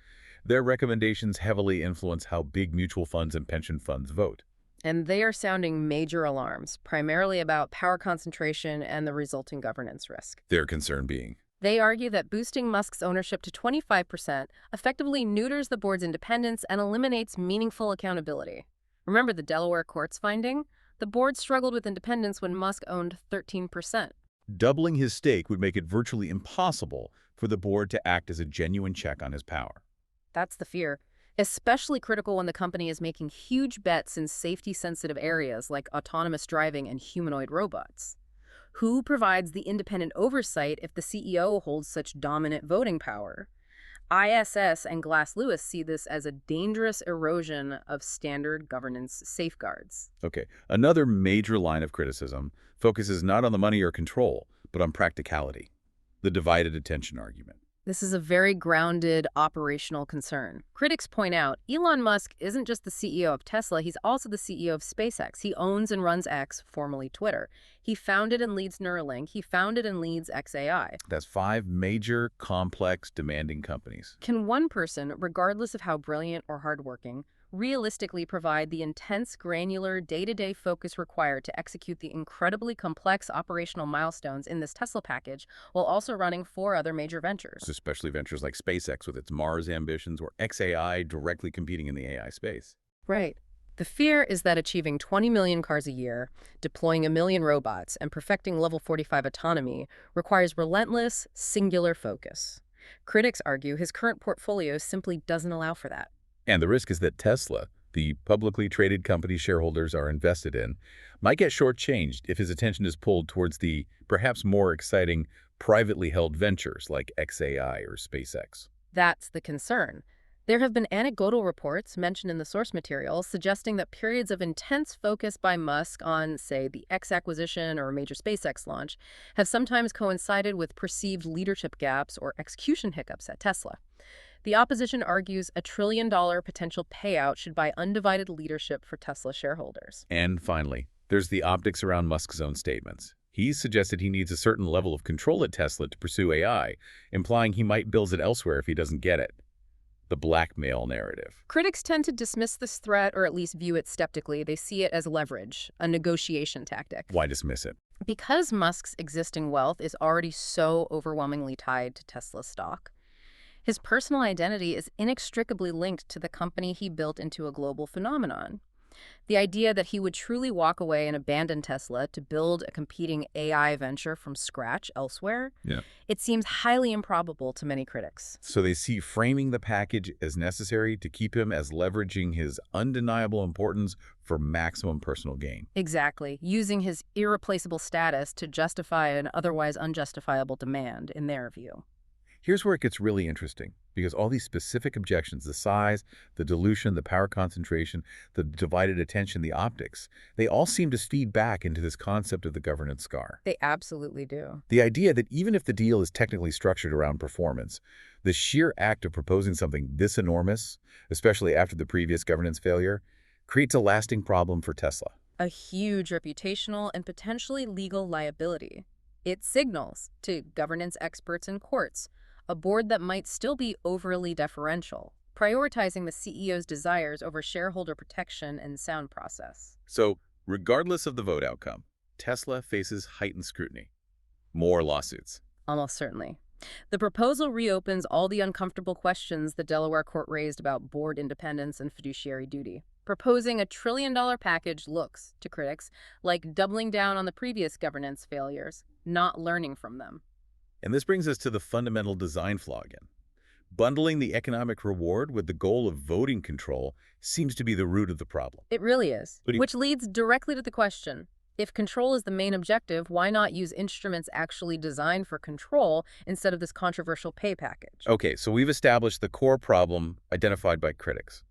Their recommendations heavily influence how big mutual funds and pension funds vote. And they are sounding major alarms, primarily about power concentration and the resulting governance risk. Their concern being, They argue that boosting Musk's ownership to 25% effectively neuters the board's independence and eliminates meaningful accountability. Remember the Delaware court's finding? The board struggled with independence when Musk owned 13%. doubling his stake would make it virtually impossible for the board to act as a genuine check on his power. That's the fear. Especially critical when the company is making huge bets in safety-sensitive areas like autonomous driving and humanoid robots. Who provides the independent oversight if the CEO holds such dominant voting power? ISS and Glass Lewis see this as a dangerous erosion of standard governance safeguards. Okay, another major line of criticism focuses not on the money or control, but on practicality. The divided attention argument. This is a very grounded operational concern. Critics point out Elon Musk isn't just the CEO of Tesla, he's also the CEO of SpaceX. He owns and runs X, formerly Twitter. He founded and leads Neuralink. He founded and leads XAI. That's 5 major, complex, demanding companies. Can one person, regardless of how brilliant or hardworking, realistically provide the intense, granular, day-to-day focus required to execute the incredibly complex operational milestones in this Tesla package while also running 4 other major ventures? Especially ventures like SpaceX with its Mars ambitions or XAI directly competing in the AI space. Right. The fear is that achieving 20 million cars a year, deploying 1 million robots, and perfecting level 45 autonomy requires relentless, singular focus. Critics argue his current portfolio simply doesn't allow for that. And the risk is that Tesla, the publicly traded company shareholders are invested in, might get shortchanged if his attention is pulled towards the perhaps more exciting privately held ventures like XAI or SpaceX. That's the concern. There have been anecdotal reports mentioned in the source material suggesting that periods of intense focus by Musk on, say, the X acquisition or a major SpaceX launch have sometimes coincided with perceived leadership gaps or execution hiccups at Tesla. The opposition argues a $1 trillion potential payout should buy undivided leadership for Tesla shareholders. And finally, there's the optics around Musk's own statements. He's suggested he needs a certain level of control at Tesla to pursue AI, implying he might build it elsewhere if he doesn't get it. The blackmail narrative. Critics tend to dismiss this threat or at least view it skeptically. They see it as leverage, a negotiation tactic. Why dismiss it? Because Musk's existing wealth is already so overwhelmingly tied to Tesla stock, his personal identity is inextricably linked to the company he built into a global phenomenon. The idea that he would truly walk away and abandon Tesla to build a competing AI venture from scratch elsewhere, it seems highly improbable to many critics. So they see framing the package as necessary to keep him as leveraging his undeniable importance for maximum personal gain. Exactly, using his irreplaceable status to justify an otherwise unjustifiable demand, in their view. Here's where it gets really interesting, because all these specific objections, the size, the dilution, the power concentration, the divided attention, the optics, they all seem to feed back into this concept of the governance scar. They absolutely do. The idea that even if the deal is technically structured around performance, the sheer act of proposing something this enormous, especially after the previous governance failure, creates a lasting problem for Tesla. A huge reputational and potentially legal liability. It signals to governance experts and courts a board that might still be overly deferential, prioritizing the CEO's desires over shareholder protection and sound process. So, regardless of the vote outcome, Tesla faces heightened scrutiny. More lawsuits. Almost certainly. The proposal reopens all the uncomfortable questions the Delaware court raised about board independence and fiduciary duty. Proposing a trillion-dollar package looks, to critics, like doubling down on the previous governance failures, not learning from them. And this brings us to the fundamental design flaw again. Bundling the economic reward with the goal of voting control seems to be the root of the problem. It really is. But Which leads directly to the question, if control is the main objective, why not use instruments actually designed for control instead of this controversial pay package? Okay, so we've established the core problem identified by critics.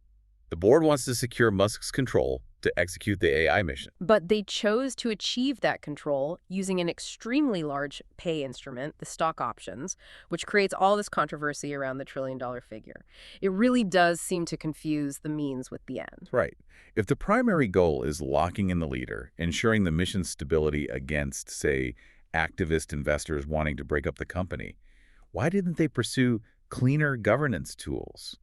The board wants to secure Musk's control to execute the AI mission. But they chose to achieve that control using an extremely large pay instrument, the stock options, which creates all this controversy around the trillion-dollar figure. It really does seem to confuse the means with the end. Right. If the primary goal is locking in the leader, ensuring the mission's stability against, say, activist investors wanting to break up the company, why didn't they pursue cleaner governance tools?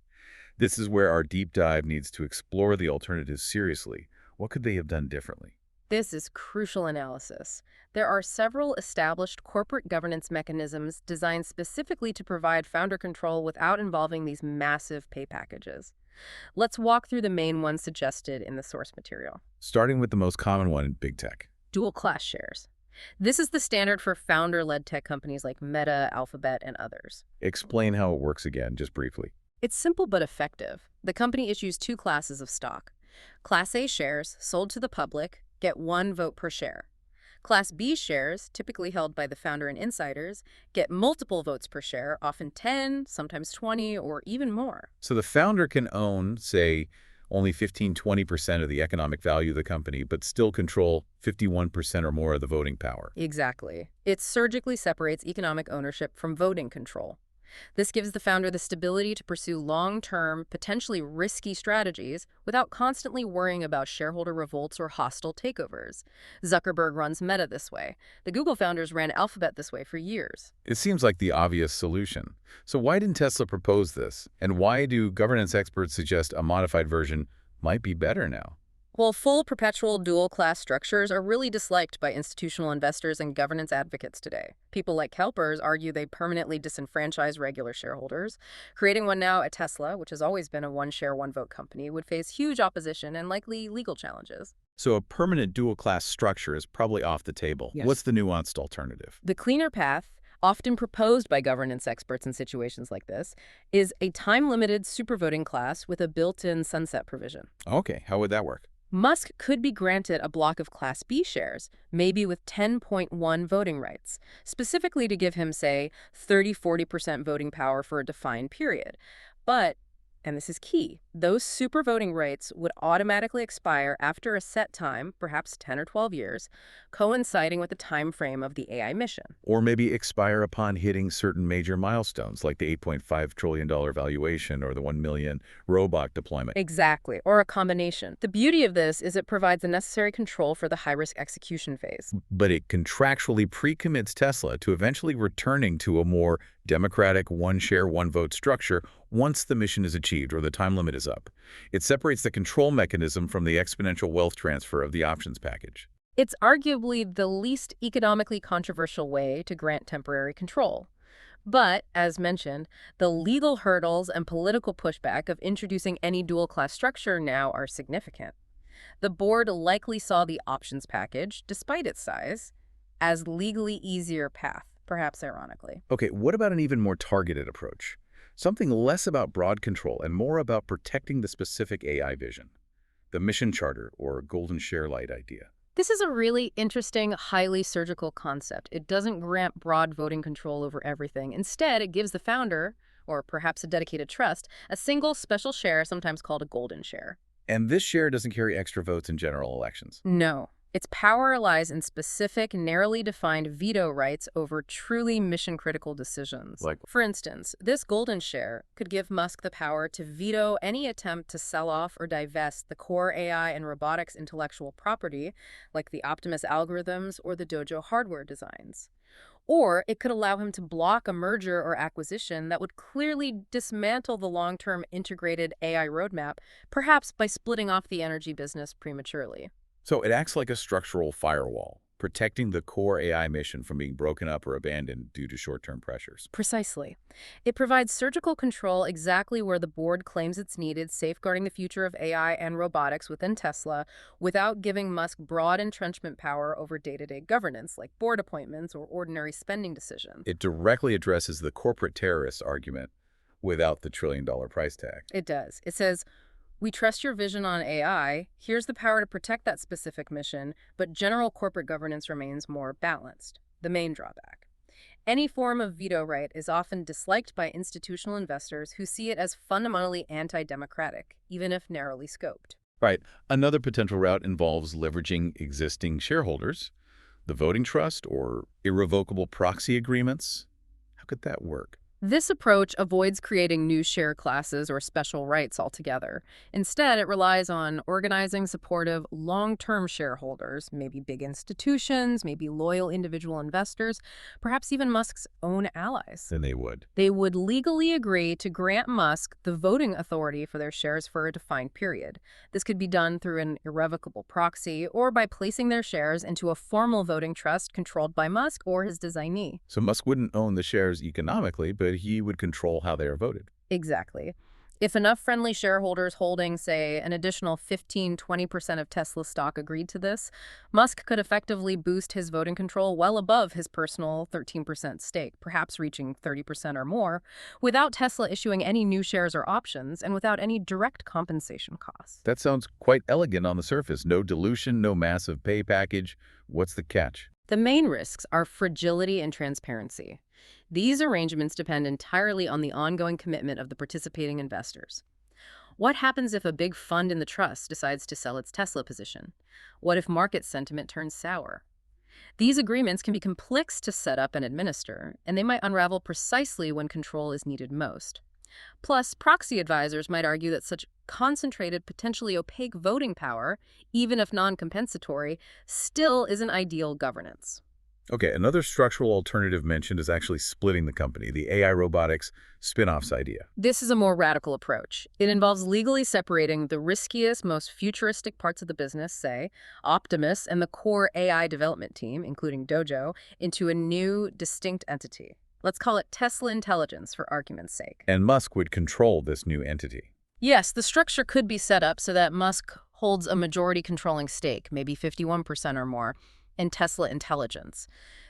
This is where our deep dive needs to explore the alternatives seriously. What could they have done differently? This is crucial analysis. There are several established corporate governance mechanisms designed specifically to provide founder control without involving these massive pay packages. Let's walk through the main ones suggested in the source material. Starting with the most common one in big tech. Dual-class shares. This is the standard for founder-led tech companies like Meta, Alphabet, and others. Explain how it works again, just briefly. It's simple but effective. The company issues two classes of stock. Class A shares, sold to the public, get 1 vote per share. Class B shares, typically held by the founder and insiders, get multiple votes per share, often 10, sometimes 20, or even more. So the founder can own, say, only 15–20% of the economic value of the company, but still control 51% or more of the voting power. Exactly. It surgically separates economic ownership from voting control. This gives the founder the stability to pursue long-term, potentially risky strategies without constantly worrying about shareholder revolts or hostile takeovers. Zuckerberg runs Meta this way. The Google founders ran Alphabet this way for years. It seems like the obvious solution. So why didn't Tesla propose this? And why do governance experts suggest a modified version might be better now? Well, full perpetual dual-class structures are really disliked by institutional investors and governance advocates today. People like Kelpers argue they permanently disenfranchise regular shareholders. Creating one now at Tesla, which has always been a one-share, one-vote company, would face huge opposition and likely legal challenges. So a permanent dual-class structure is probably off the table. Yes. What's the nuanced alternative? The cleaner path, often proposed by governance experts in situations like this, is a time-limited supervoting class with a built-in sunset provision. Okay, how would that work? Musk could be granted a block of Class B shares, maybe with 10.1 voting rights, specifically to give him, say, 30–40% voting power for a defined period. But, and this is key, those super voting rights would automatically expire after a set time, perhaps 10 or 12 years, coinciding with the time frame of the AI mission. Or maybe expire upon hitting certain major milestones, like the $8.5 trillion valuation or the 1 million robot deployment. Exactly, or a combination. The beauty of this is it provides the necessary control for the high-risk execution phase. But it contractually pre-commits Tesla to eventually returning to a more democratic one-share, one-vote structure once the mission is achieved or the time limit is up. It separates the control mechanism from the exponential wealth transfer of the options package. It's arguably the least economically controversial way to grant temporary control. But, as mentioned, the legal hurdles and political pushback of introducing any dual-class structure now are significant. The board likely saw the options package, despite its size, as legally easier path, perhaps ironically. Okay, what about an even more targeted approach? Something less about broad control and more about protecting the specific AI vision. The mission charter or golden share light idea. This is a really interesting, highly surgical concept. It doesn't grant broad voting control over everything. Instead, it gives the founder, or perhaps a dedicated trust, a single special share, sometimes called a golden share. And this share doesn't carry extra votes in general elections. No. Its power lies in specific, narrowly defined veto rights over truly mission-critical decisions. For instance, this golden share could give Musk the power to veto any attempt to sell off or divest the core AI and robotics intellectual property, like the Optimus algorithms or the Dojo hardware designs. Or it could allow him to block a merger or acquisition that would clearly dismantle the long-term integrated AI roadmap, perhaps by splitting off the energy business prematurely. So it acts like a structural firewall. protecting the core AI mission from being broken up or abandoned due to short-term pressures. Precisely. It provides surgical control exactly where the board claims it's needed, safeguarding the future of AI and robotics within Tesla without giving Musk broad entrenchment power over day-to-day governance, like board appointments or ordinary spending decisions. It directly addresses the corporate terrorist argument without the trillion-dollar price tag. It does. It says, we trust your vision on AI. Here's the power to protect that specific mission, but general corporate governance remains more balanced. The main drawback. Any form of veto right is often disliked by institutional investors who see it as fundamentally anti-democratic, even if narrowly scoped. Right. Another potential route involves leveraging existing shareholders, the voting trust, or irrevocable proxy agreements. How could that work? This approach avoids creating new share classes or special rights altogether. Instead, it relies on organizing supportive, long-term shareholders, maybe big institutions, maybe loyal individual investors, perhaps even Musk's own allies. Then they would. They would legally agree to grant Musk the voting authority for their shares for a defined period. This could be done through an irrevocable proxy or by placing their shares into a formal voting trust controlled by Musk or his designee. So Musk wouldn't own the shares economically, but he would control how they are voted. Exactly. If enough friendly shareholders holding, say, an additional 15–20% of Tesla stock agreed to this, Musk could effectively boost his voting control well above his personal 13% stake, perhaps reaching 30% or more, without Tesla issuing any new shares or options and without any direct compensation costs. That sounds quite elegant on the surface. No dilution, no massive pay package. What's the catch? The main risks are fragility and transparency. These arrangements depend entirely on the ongoing commitment of the participating investors. What happens if a big fund in the trust decides to sell its Tesla position? What if market sentiment turns sour? These agreements can be complex to set up and administer, and they might unravel precisely when control is needed most. Plus, proxy advisors might argue that such concentrated, potentially opaque voting power, even if non-compensatory, still isn't ideal governance. Okay, another structural alternative mentioned is actually splitting the company, the AI robotics spin-offs idea. This is a more radical approach. It involves legally separating the riskiest, most futuristic parts of the business, say, Optimus and the core AI development team, including Dojo, into a new, distinct entity. Let's call it Tesla Intelligence for argument's sake. And Musk would control this new entity. Yes, the structure could be set up so that Musk holds a majority controlling stake, maybe 51% or more, in Tesla Intelligence.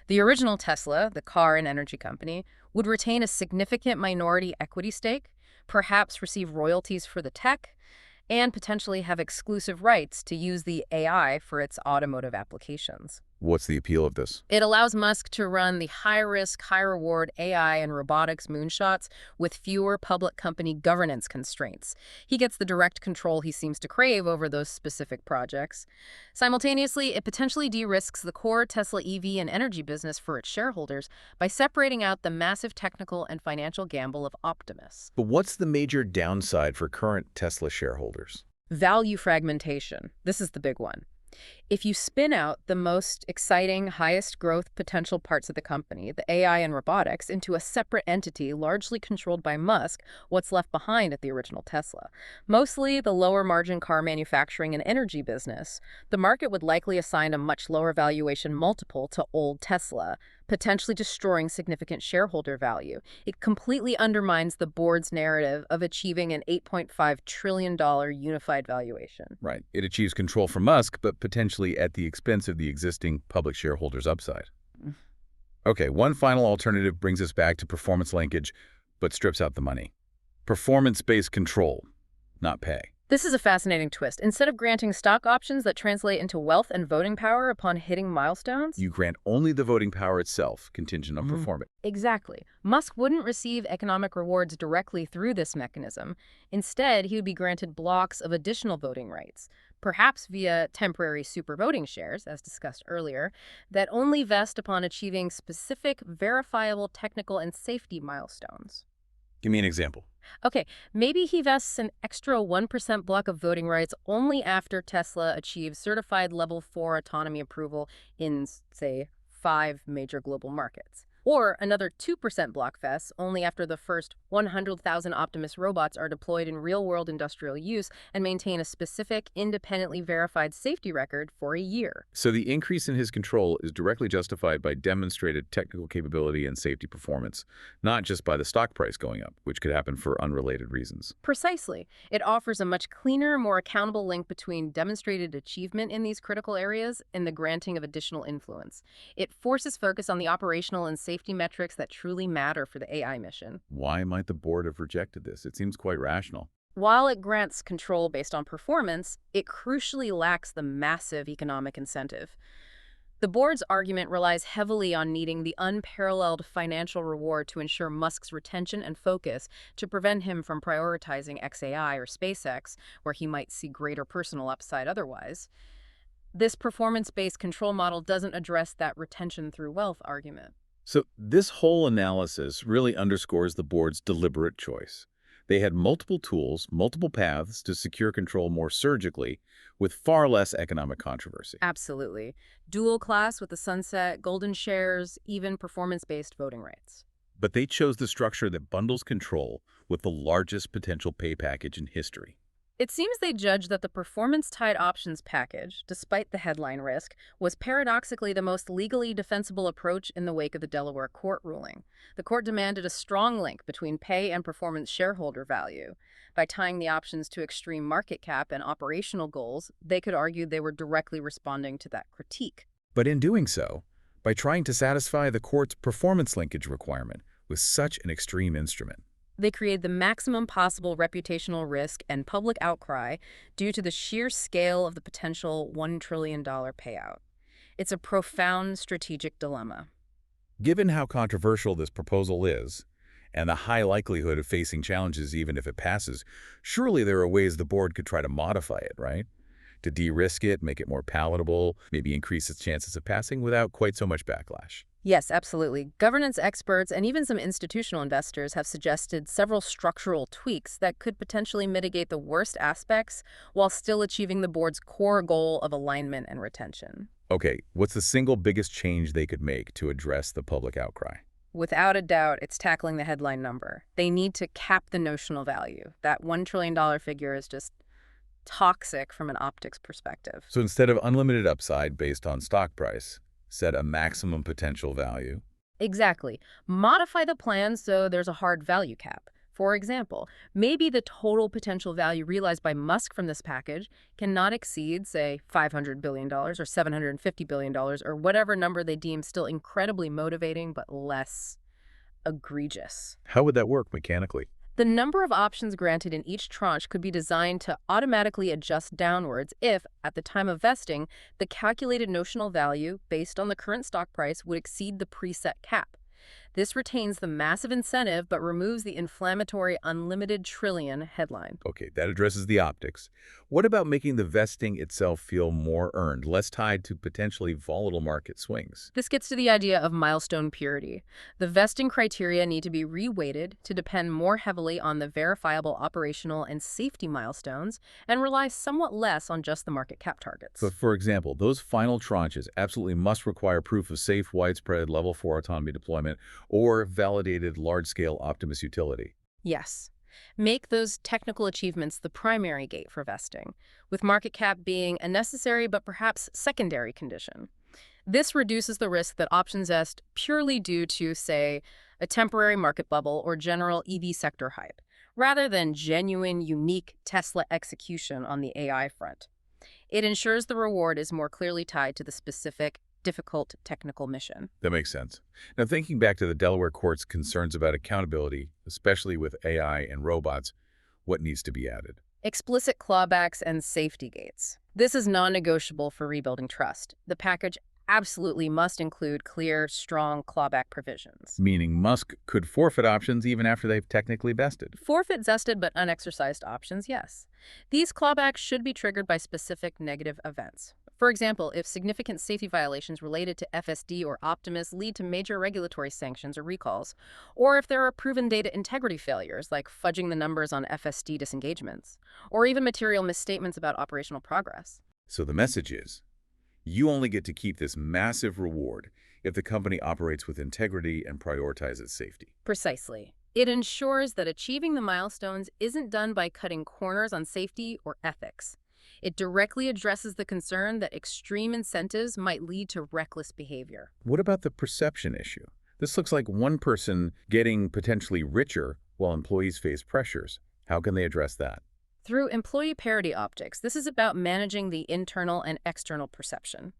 The original Tesla, the car and energy company, would retain a significant minority equity stake, perhaps receive royalties for the tech, and potentially have exclusive rights to use the AI for its automotive applications. What's the appeal of this? It allows Musk to run the high-risk, high-reward AI and robotics moonshots with fewer public company governance constraints. He gets the direct control he seems to crave over those specific projects. Simultaneously, it potentially de-risks the core Tesla EV and energy business for its shareholders by separating out the massive technical and financial gamble of Optimus. But what's the major downside for current Tesla shareholders? Value fragmentation. This is the big one. If you spin out the most exciting, highest growth potential parts of the company, the AI and robotics, into a separate entity largely controlled by Musk, what's left behind at the original Tesla? Mostly the lower margin car manufacturing and energy business. The market would likely assign a much lower valuation multiple to old Tesla, potentially destroying significant shareholder value. It completely undermines the board's narrative of achieving an $8.5 trillion unified valuation. Right. It achieves control from Musk, but potentially at the expense of the existing public shareholders' upside. Okay, one final alternative brings us back to performance linkage, but strips out the money. Performance-based control, not pay. This is a fascinating twist. Instead of granting stock options that translate into wealth and voting power upon hitting milestones, You grant only the voting power itself, contingent on performance. Exactly. Musk wouldn't receive economic rewards directly through this mechanism. Instead, he would be granted blocks of additional voting rights, perhaps via temporary supervoting shares, as discussed earlier, that only vest upon achieving specific, verifiable technical and safety milestones. Give me an example. Okay, maybe he vests an extra 1% block of voting rights only after Tesla achieves certified level 4 autonomy approval in, say, 5 major global markets. Or another 2% blockfests only after the first 100,000 Optimus robots are deployed in real-world industrial use and maintain a specific, independently verified safety record for a year. So the increase in his control is directly justified by demonstrated technical capability and safety performance, not just by the stock price going up, which could happen for unrelated reasons. Precisely. It offers a much cleaner, more accountable link between demonstrated achievement in these critical areas and the granting of additional influence. It forces focus on the operational and safety metrics that truly matter for the AI mission. Why might the board have rejected this? It seems quite rational. While it grants control based on performance, it crucially lacks the massive economic incentive. The board's argument relies heavily on needing the unparalleled financial reward to ensure Musk's retention and focus to prevent him from prioritizing XAI or SpaceX, where he might see greater personal upside otherwise. This performance-based control model doesn't address that retention through wealth argument. So this whole analysis really underscores the board's deliberate choice. They had multiple tools, multiple paths to secure control more surgically, with far less economic controversy. Absolutely. Dual class with the sunset, golden shares, even performance-based voting rights. But they chose the structure that bundles control with the largest potential pay package in history. It seems they judged that the performance-tied options package, despite the headline risk, was paradoxically the most legally defensible approach in the wake of the Delaware court ruling. The court demanded a strong link between pay and performance shareholder value. By tying the options to extreme market cap and operational goals, they could argue they were directly responding to that critique. But in doing so, by trying to satisfy the court's performance linkage requirement with such an extreme instrument, They created the maximum possible reputational risk and public outcry due to the sheer scale of the potential $1 trillion payout. It's a profound strategic dilemma. given how controversial this proposal is, and the high likelihood of facing challenges even if it passes, surely there are ways the board could try to modify it, right? To de-risk it, make it more palatable, maybe increase its chances of passing without quite so much backlash. Yes, absolutely. Governance experts and even some institutional investors have suggested several structural tweaks that could potentially mitigate the worst aspects while still achieving the board's core goal of alignment and retention. Okay, what's the single biggest change they could make to address the public outcry? Without a doubt, it's tackling the headline number. They need to cap the notional value. That $1 trillion figure is just toxic from an optics perspective. So instead of unlimited upside based on stock price, set a maximum potential value. Exactly. Modify the plan so there's a hard value cap. For example, maybe the total potential value realized by Musk from this package cannot exceed, say, $500 billion or $750 billion or whatever number they deem still incredibly motivating but less egregious. How would that work mechanically? The number of options granted in each tranche could be designed to automatically adjust downwards if, at the time of vesting, the calculated notional value, based on the current stock price, would exceed the preset cap. This retains the massive incentive but removes the inflammatory unlimited trillion headline. Okay, that addresses the optics. What about making the vesting itself feel more earned, less tied to potentially volatile market swings? This gets to the idea of milestone purity. The vesting criteria need to be reweighted to depend more heavily on the verifiable operational and safety milestones and rely somewhat less on just the market cap targets. But for example, those final tranches absolutely must require proof of safe, widespread Level 4 autonomy deployment or validated large-scale Optimus utility. Yes. Make those technical achievements the primary gate for vesting, with market cap being a necessary but perhaps secondary condition. This reduces the risk that options vest purely due to, say, a temporary market bubble or general EV sector hype, rather than genuine, unique Tesla execution on the AI front. It ensures the reward is more clearly tied to the specific, difficult technical mission. That makes sense. Now, thinking back to the Delaware court's concerns about accountability, especially with AI and robots, what needs to be added? Explicit clawbacks and safety gates. This is non-negotiable for rebuilding trust. The package absolutely must include clear, strong clawback provisions. Meaning Musk could forfeit options even after they've technically vested. Forfeit vested but unexercised options, yes. These clawbacks should be triggered by specific negative events. For example, if significant safety violations related to FSD or Optimus lead to major regulatory sanctions or recalls, or if there are proven data integrity failures like fudging the numbers on FSD disengagements, or even material misstatements about operational progress. So the message is, you only get to keep this massive reward if the company operates with integrity and prioritizes safety. Precisely. It ensures that achieving the milestones isn't done by cutting corners on safety or ethics. It directly addresses the concern that extreme incentives might lead to reckless behavior. What about the perception issue? This looks like one person getting potentially richer while employees face pressures. How can they address that? Through employee parity optics, this is about managing the internal and external perception.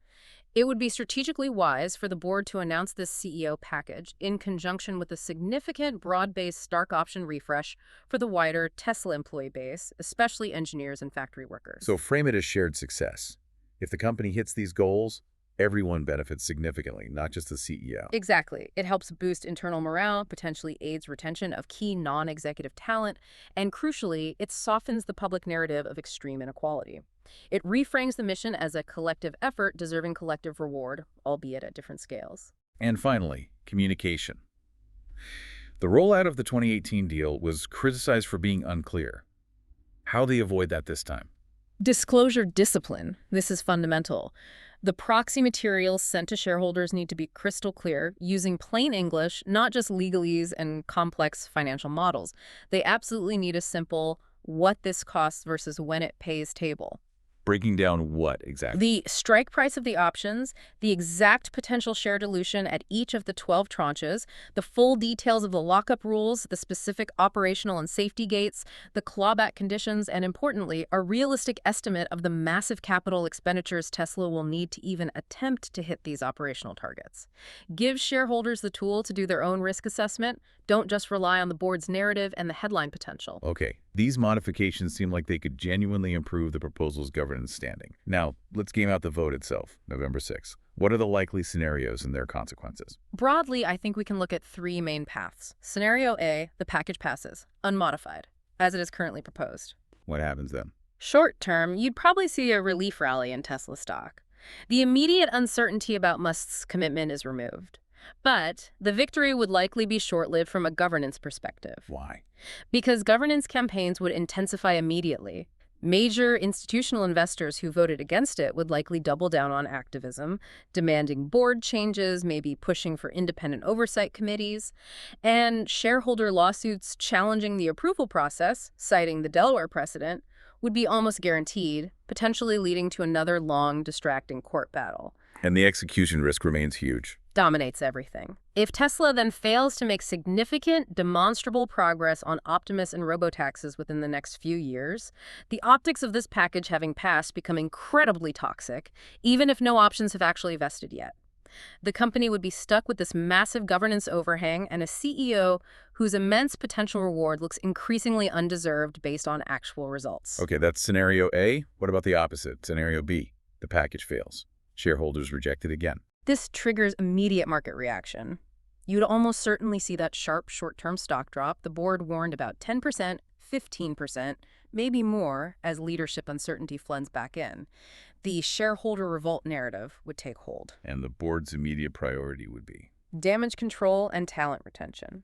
It would be strategically wise for the board to announce this CEO package in conjunction with a significant broad-based stock option refresh for the wider Tesla employee base, especially engineers and factory workers. So frame it as shared success. If the company hits these goals, everyone benefits significantly, not just the CEO. Exactly. It helps boost internal morale, potentially aids retention of key non-executive talent, and crucially, it softens the public narrative of extreme inequality. It reframes the mission as a collective effort deserving collective reward, albeit at different scales. And finally, communication. The rollout of the 2018 deal was criticized for being unclear. How do they avoid that this time? Disclosure discipline. This is fundamental. The proxy materials sent to shareholders need to be crystal clear, using plain English, not just legalese and complex financial models. They absolutely need a simple, what this costs versus when it pays table. Breaking down what exactly? The strike price of the options, the exact potential share dilution at each of the 12 tranches, the full details of the lockup rules, the specific operational and safety gates, the clawback conditions, and importantly, a realistic estimate of the massive capital expenditures Tesla will need to even attempt to hit these operational targets. Give shareholders the tool to do their own risk assessment. Don't just rely on the board's narrative and the headline potential. Okay, these modifications seem like they could genuinely improve the proposal's governance standing. Now, let's game out the vote itself, November 6th. What are the likely scenarios and their consequences? Broadly, I think we can look at three main paths. Scenario A, the package passes, unmodified, as it is currently proposed. What happens then? Short term, you'd probably see a relief rally in Tesla stock. The immediate uncertainty about Musk's commitment is removed. But the victory would likely be short-lived from a governance perspective. Why? Because governance campaigns would intensify immediately. Major institutional investors who voted against it would likely double down on activism, demanding board changes, maybe pushing for independent oversight committees, and shareholder lawsuits challenging the approval process, citing the Delaware precedent, would be almost guaranteed, potentially leading to another long, distracting court battle. And the execution risk remains huge. Dominates everything. If Tesla then fails to make significant, demonstrable progress on Optimus and robotaxis within the next few years, the optics of this package having passed become incredibly toxic, even if no options have actually vested yet. The company would be stuck with this massive governance overhang and a CEO whose immense potential reward looks increasingly undeserved based on actual results. Okay, that's scenario A. What about the opposite, scenario B? The package fails. Shareholders reject it again. This triggers immediate market reaction. You'd almost certainly see that sharp short-term stock drop the board warned about 10%, 15%, maybe more as leadership uncertainty floods back in. The shareholder revolt narrative would take hold. And the board's immediate priority would be? Damage control and talent retention.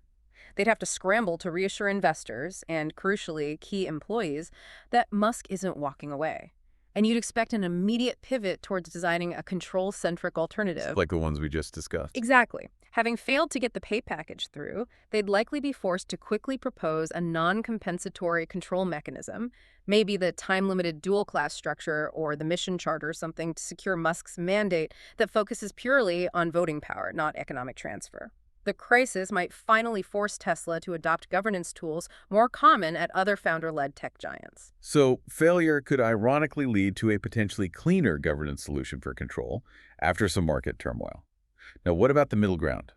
They'd have to scramble to reassure investors and, crucially, key employees that Musk isn't walking away. And you'd expect an immediate pivot towards designing a control-centric alternative. Like the ones we just discussed. Exactly. Having failed to get the pay package through, they'd likely be forced to quickly propose a non-compensatory control mechanism, maybe the time-limited dual-class structure or the mission charter, something to secure Musk's mandate that focuses purely on voting power, not economic transfer. The crisis might finally force Tesla to adopt governance tools more common at other founder-led tech giants. So failure could ironically lead to a potentially cleaner governance solution for control after some market turmoil. Now, what about the middle ground?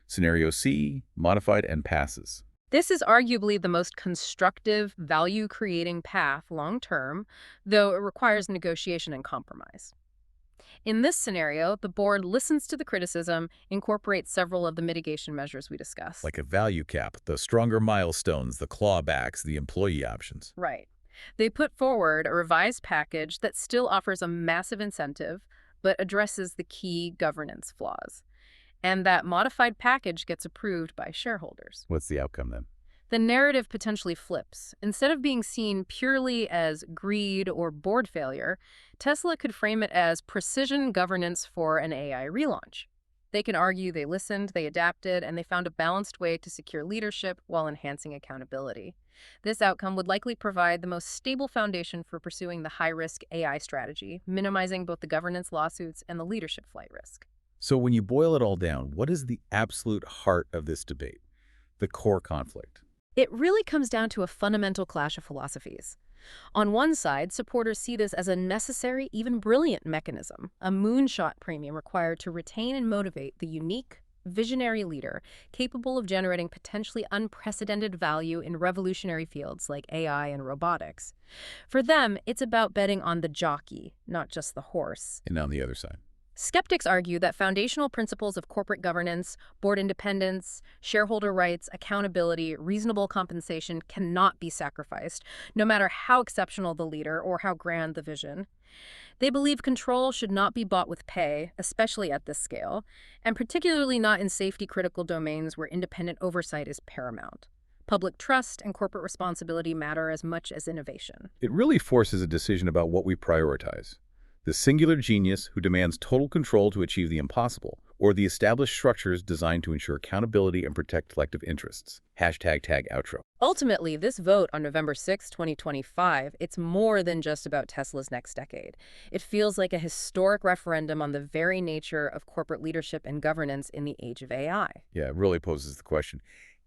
Scenario C, modified and passes. This is arguably the most constructive, value-creating path long-term, though it requires negotiation and compromise. In this scenario, the board listens to the criticism, incorporates several of the mitigation measures we discussed. Like a value cap, the stronger milestones, the clawbacks, the employee options. Right. They put forward a revised package that still offers a massive incentive, but addresses the key governance flaws. And that modified package gets approved by shareholders. What's the outcome then? The narrative potentially flips. Instead of being seen purely as greed or board failure, Tesla could frame it as precision governance for an AI relaunch. They can argue they listened, they adapted, and they found a balanced way to secure leadership while enhancing accountability. This outcome would likely provide the most stable foundation for pursuing the high-risk AI strategy, minimizing both the governance lawsuits and the leadership flight risk. So when you boil it all down, what is the absolute heart of this debate? The core conflict. It really comes down to a fundamental clash of philosophies. On one side, supporters see this as a necessary, even brilliant mechanism, a moonshot premium required to retain and motivate the unique, visionary leader capable of generating potentially unprecedented value in revolutionary fields like AI and robotics. For them, it's about betting on the jockey, not just the horse. And on the other side. Skeptics argue that foundational principles of corporate governance, board independence, shareholder rights, accountability, reasonable compensation cannot be sacrificed, no matter how exceptional the leader or how grand the vision. They believe control should not be bought with pay, especially at this scale, and particularly not in safety-critical domains where independent oversight is paramount. Public trust and corporate responsibility matter as much as innovation. It really forces a decision about what we prioritize. The singular genius who demands total control to achieve the impossible, or the established structures designed to ensure accountability and protect collective interests. #tag outro. Ultimately, this vote on November 6, 2025, it's more than just about Tesla's next decade. It feels like a historic referendum on the very nature of corporate leadership and governance in the age of AI. Yeah, it really poses the question,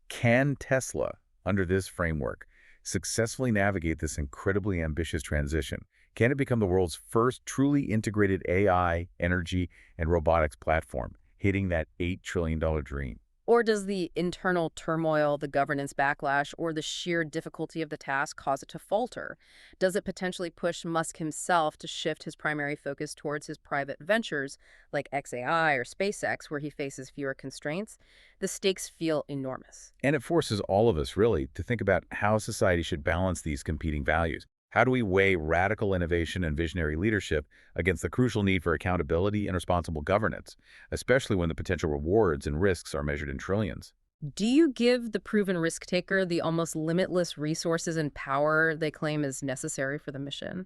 can Tesla, under this framework, successfully navigate this incredibly ambitious transition? Can it become the world's first truly integrated AI, energy, and robotics platform, hitting that $8 trillion dream? Or does the internal turmoil, the governance backlash, or the sheer difficulty of the task cause it to falter? Does it potentially push Musk himself to shift his primary focus towards his private ventures, like XAI or SpaceX, where he faces fewer constraints? The stakes feel enormous. And it forces all of us, really, to think about how society should balance these competing values. How do we weigh radical innovation and visionary leadership against the crucial need for accountability and responsible governance, especially when the potential rewards and risks are measured in trillions? Do you give the proven risk taker the almost limitless resources and power they claim is necessary for the mission?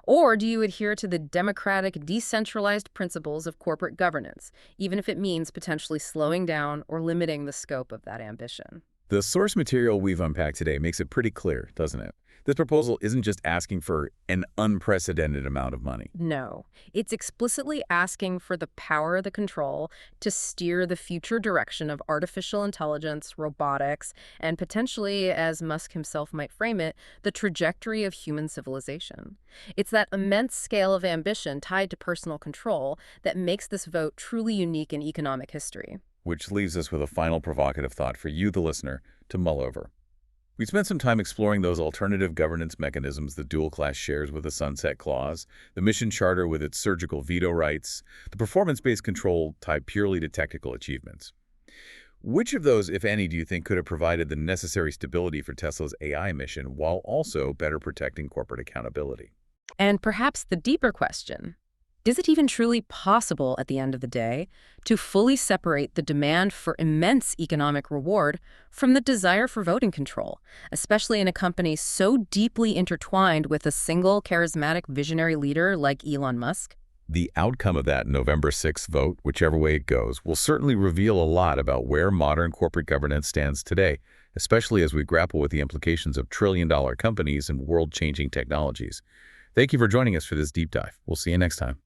Or do you adhere to the democratic, decentralized principles of corporate governance, even if it means potentially slowing down or limiting the scope of that ambition? The source material we've unpacked today makes it pretty clear, doesn't it? This proposal isn't just asking for an unprecedented amount of money. No, it's explicitly asking for the power, the control, to steer the future direction of artificial intelligence, robotics, and potentially, as Musk himself might frame it, the trajectory of human civilization. It's that immense scale of ambition tied to personal control that makes this vote truly unique in economic history. Which leaves us with a final provocative thought for you, the listener, to mull over. We spent some time exploring those alternative governance mechanisms the dual class shares with a sunset clause, the mission charter with its surgical veto rights, the performance-based control tied purely to technical achievements. Which of those, if any, do you think could have provided the necessary stability for Tesla's AI mission while also better protecting corporate accountability? And perhaps the deeper question, is it even truly possible at the end of the day to fully separate the demand for immense economic reward from the desire for voting control, especially in a company so deeply intertwined with a single charismatic visionary leader like Elon Musk? The outcome of that November 6th vote, whichever way it goes, will certainly reveal a lot about where modern corporate governance stands today, especially as we grapple with the implications of trillion-dollar companies and world-changing technologies. Thank you for joining us for this deep dive. We'll see you next time.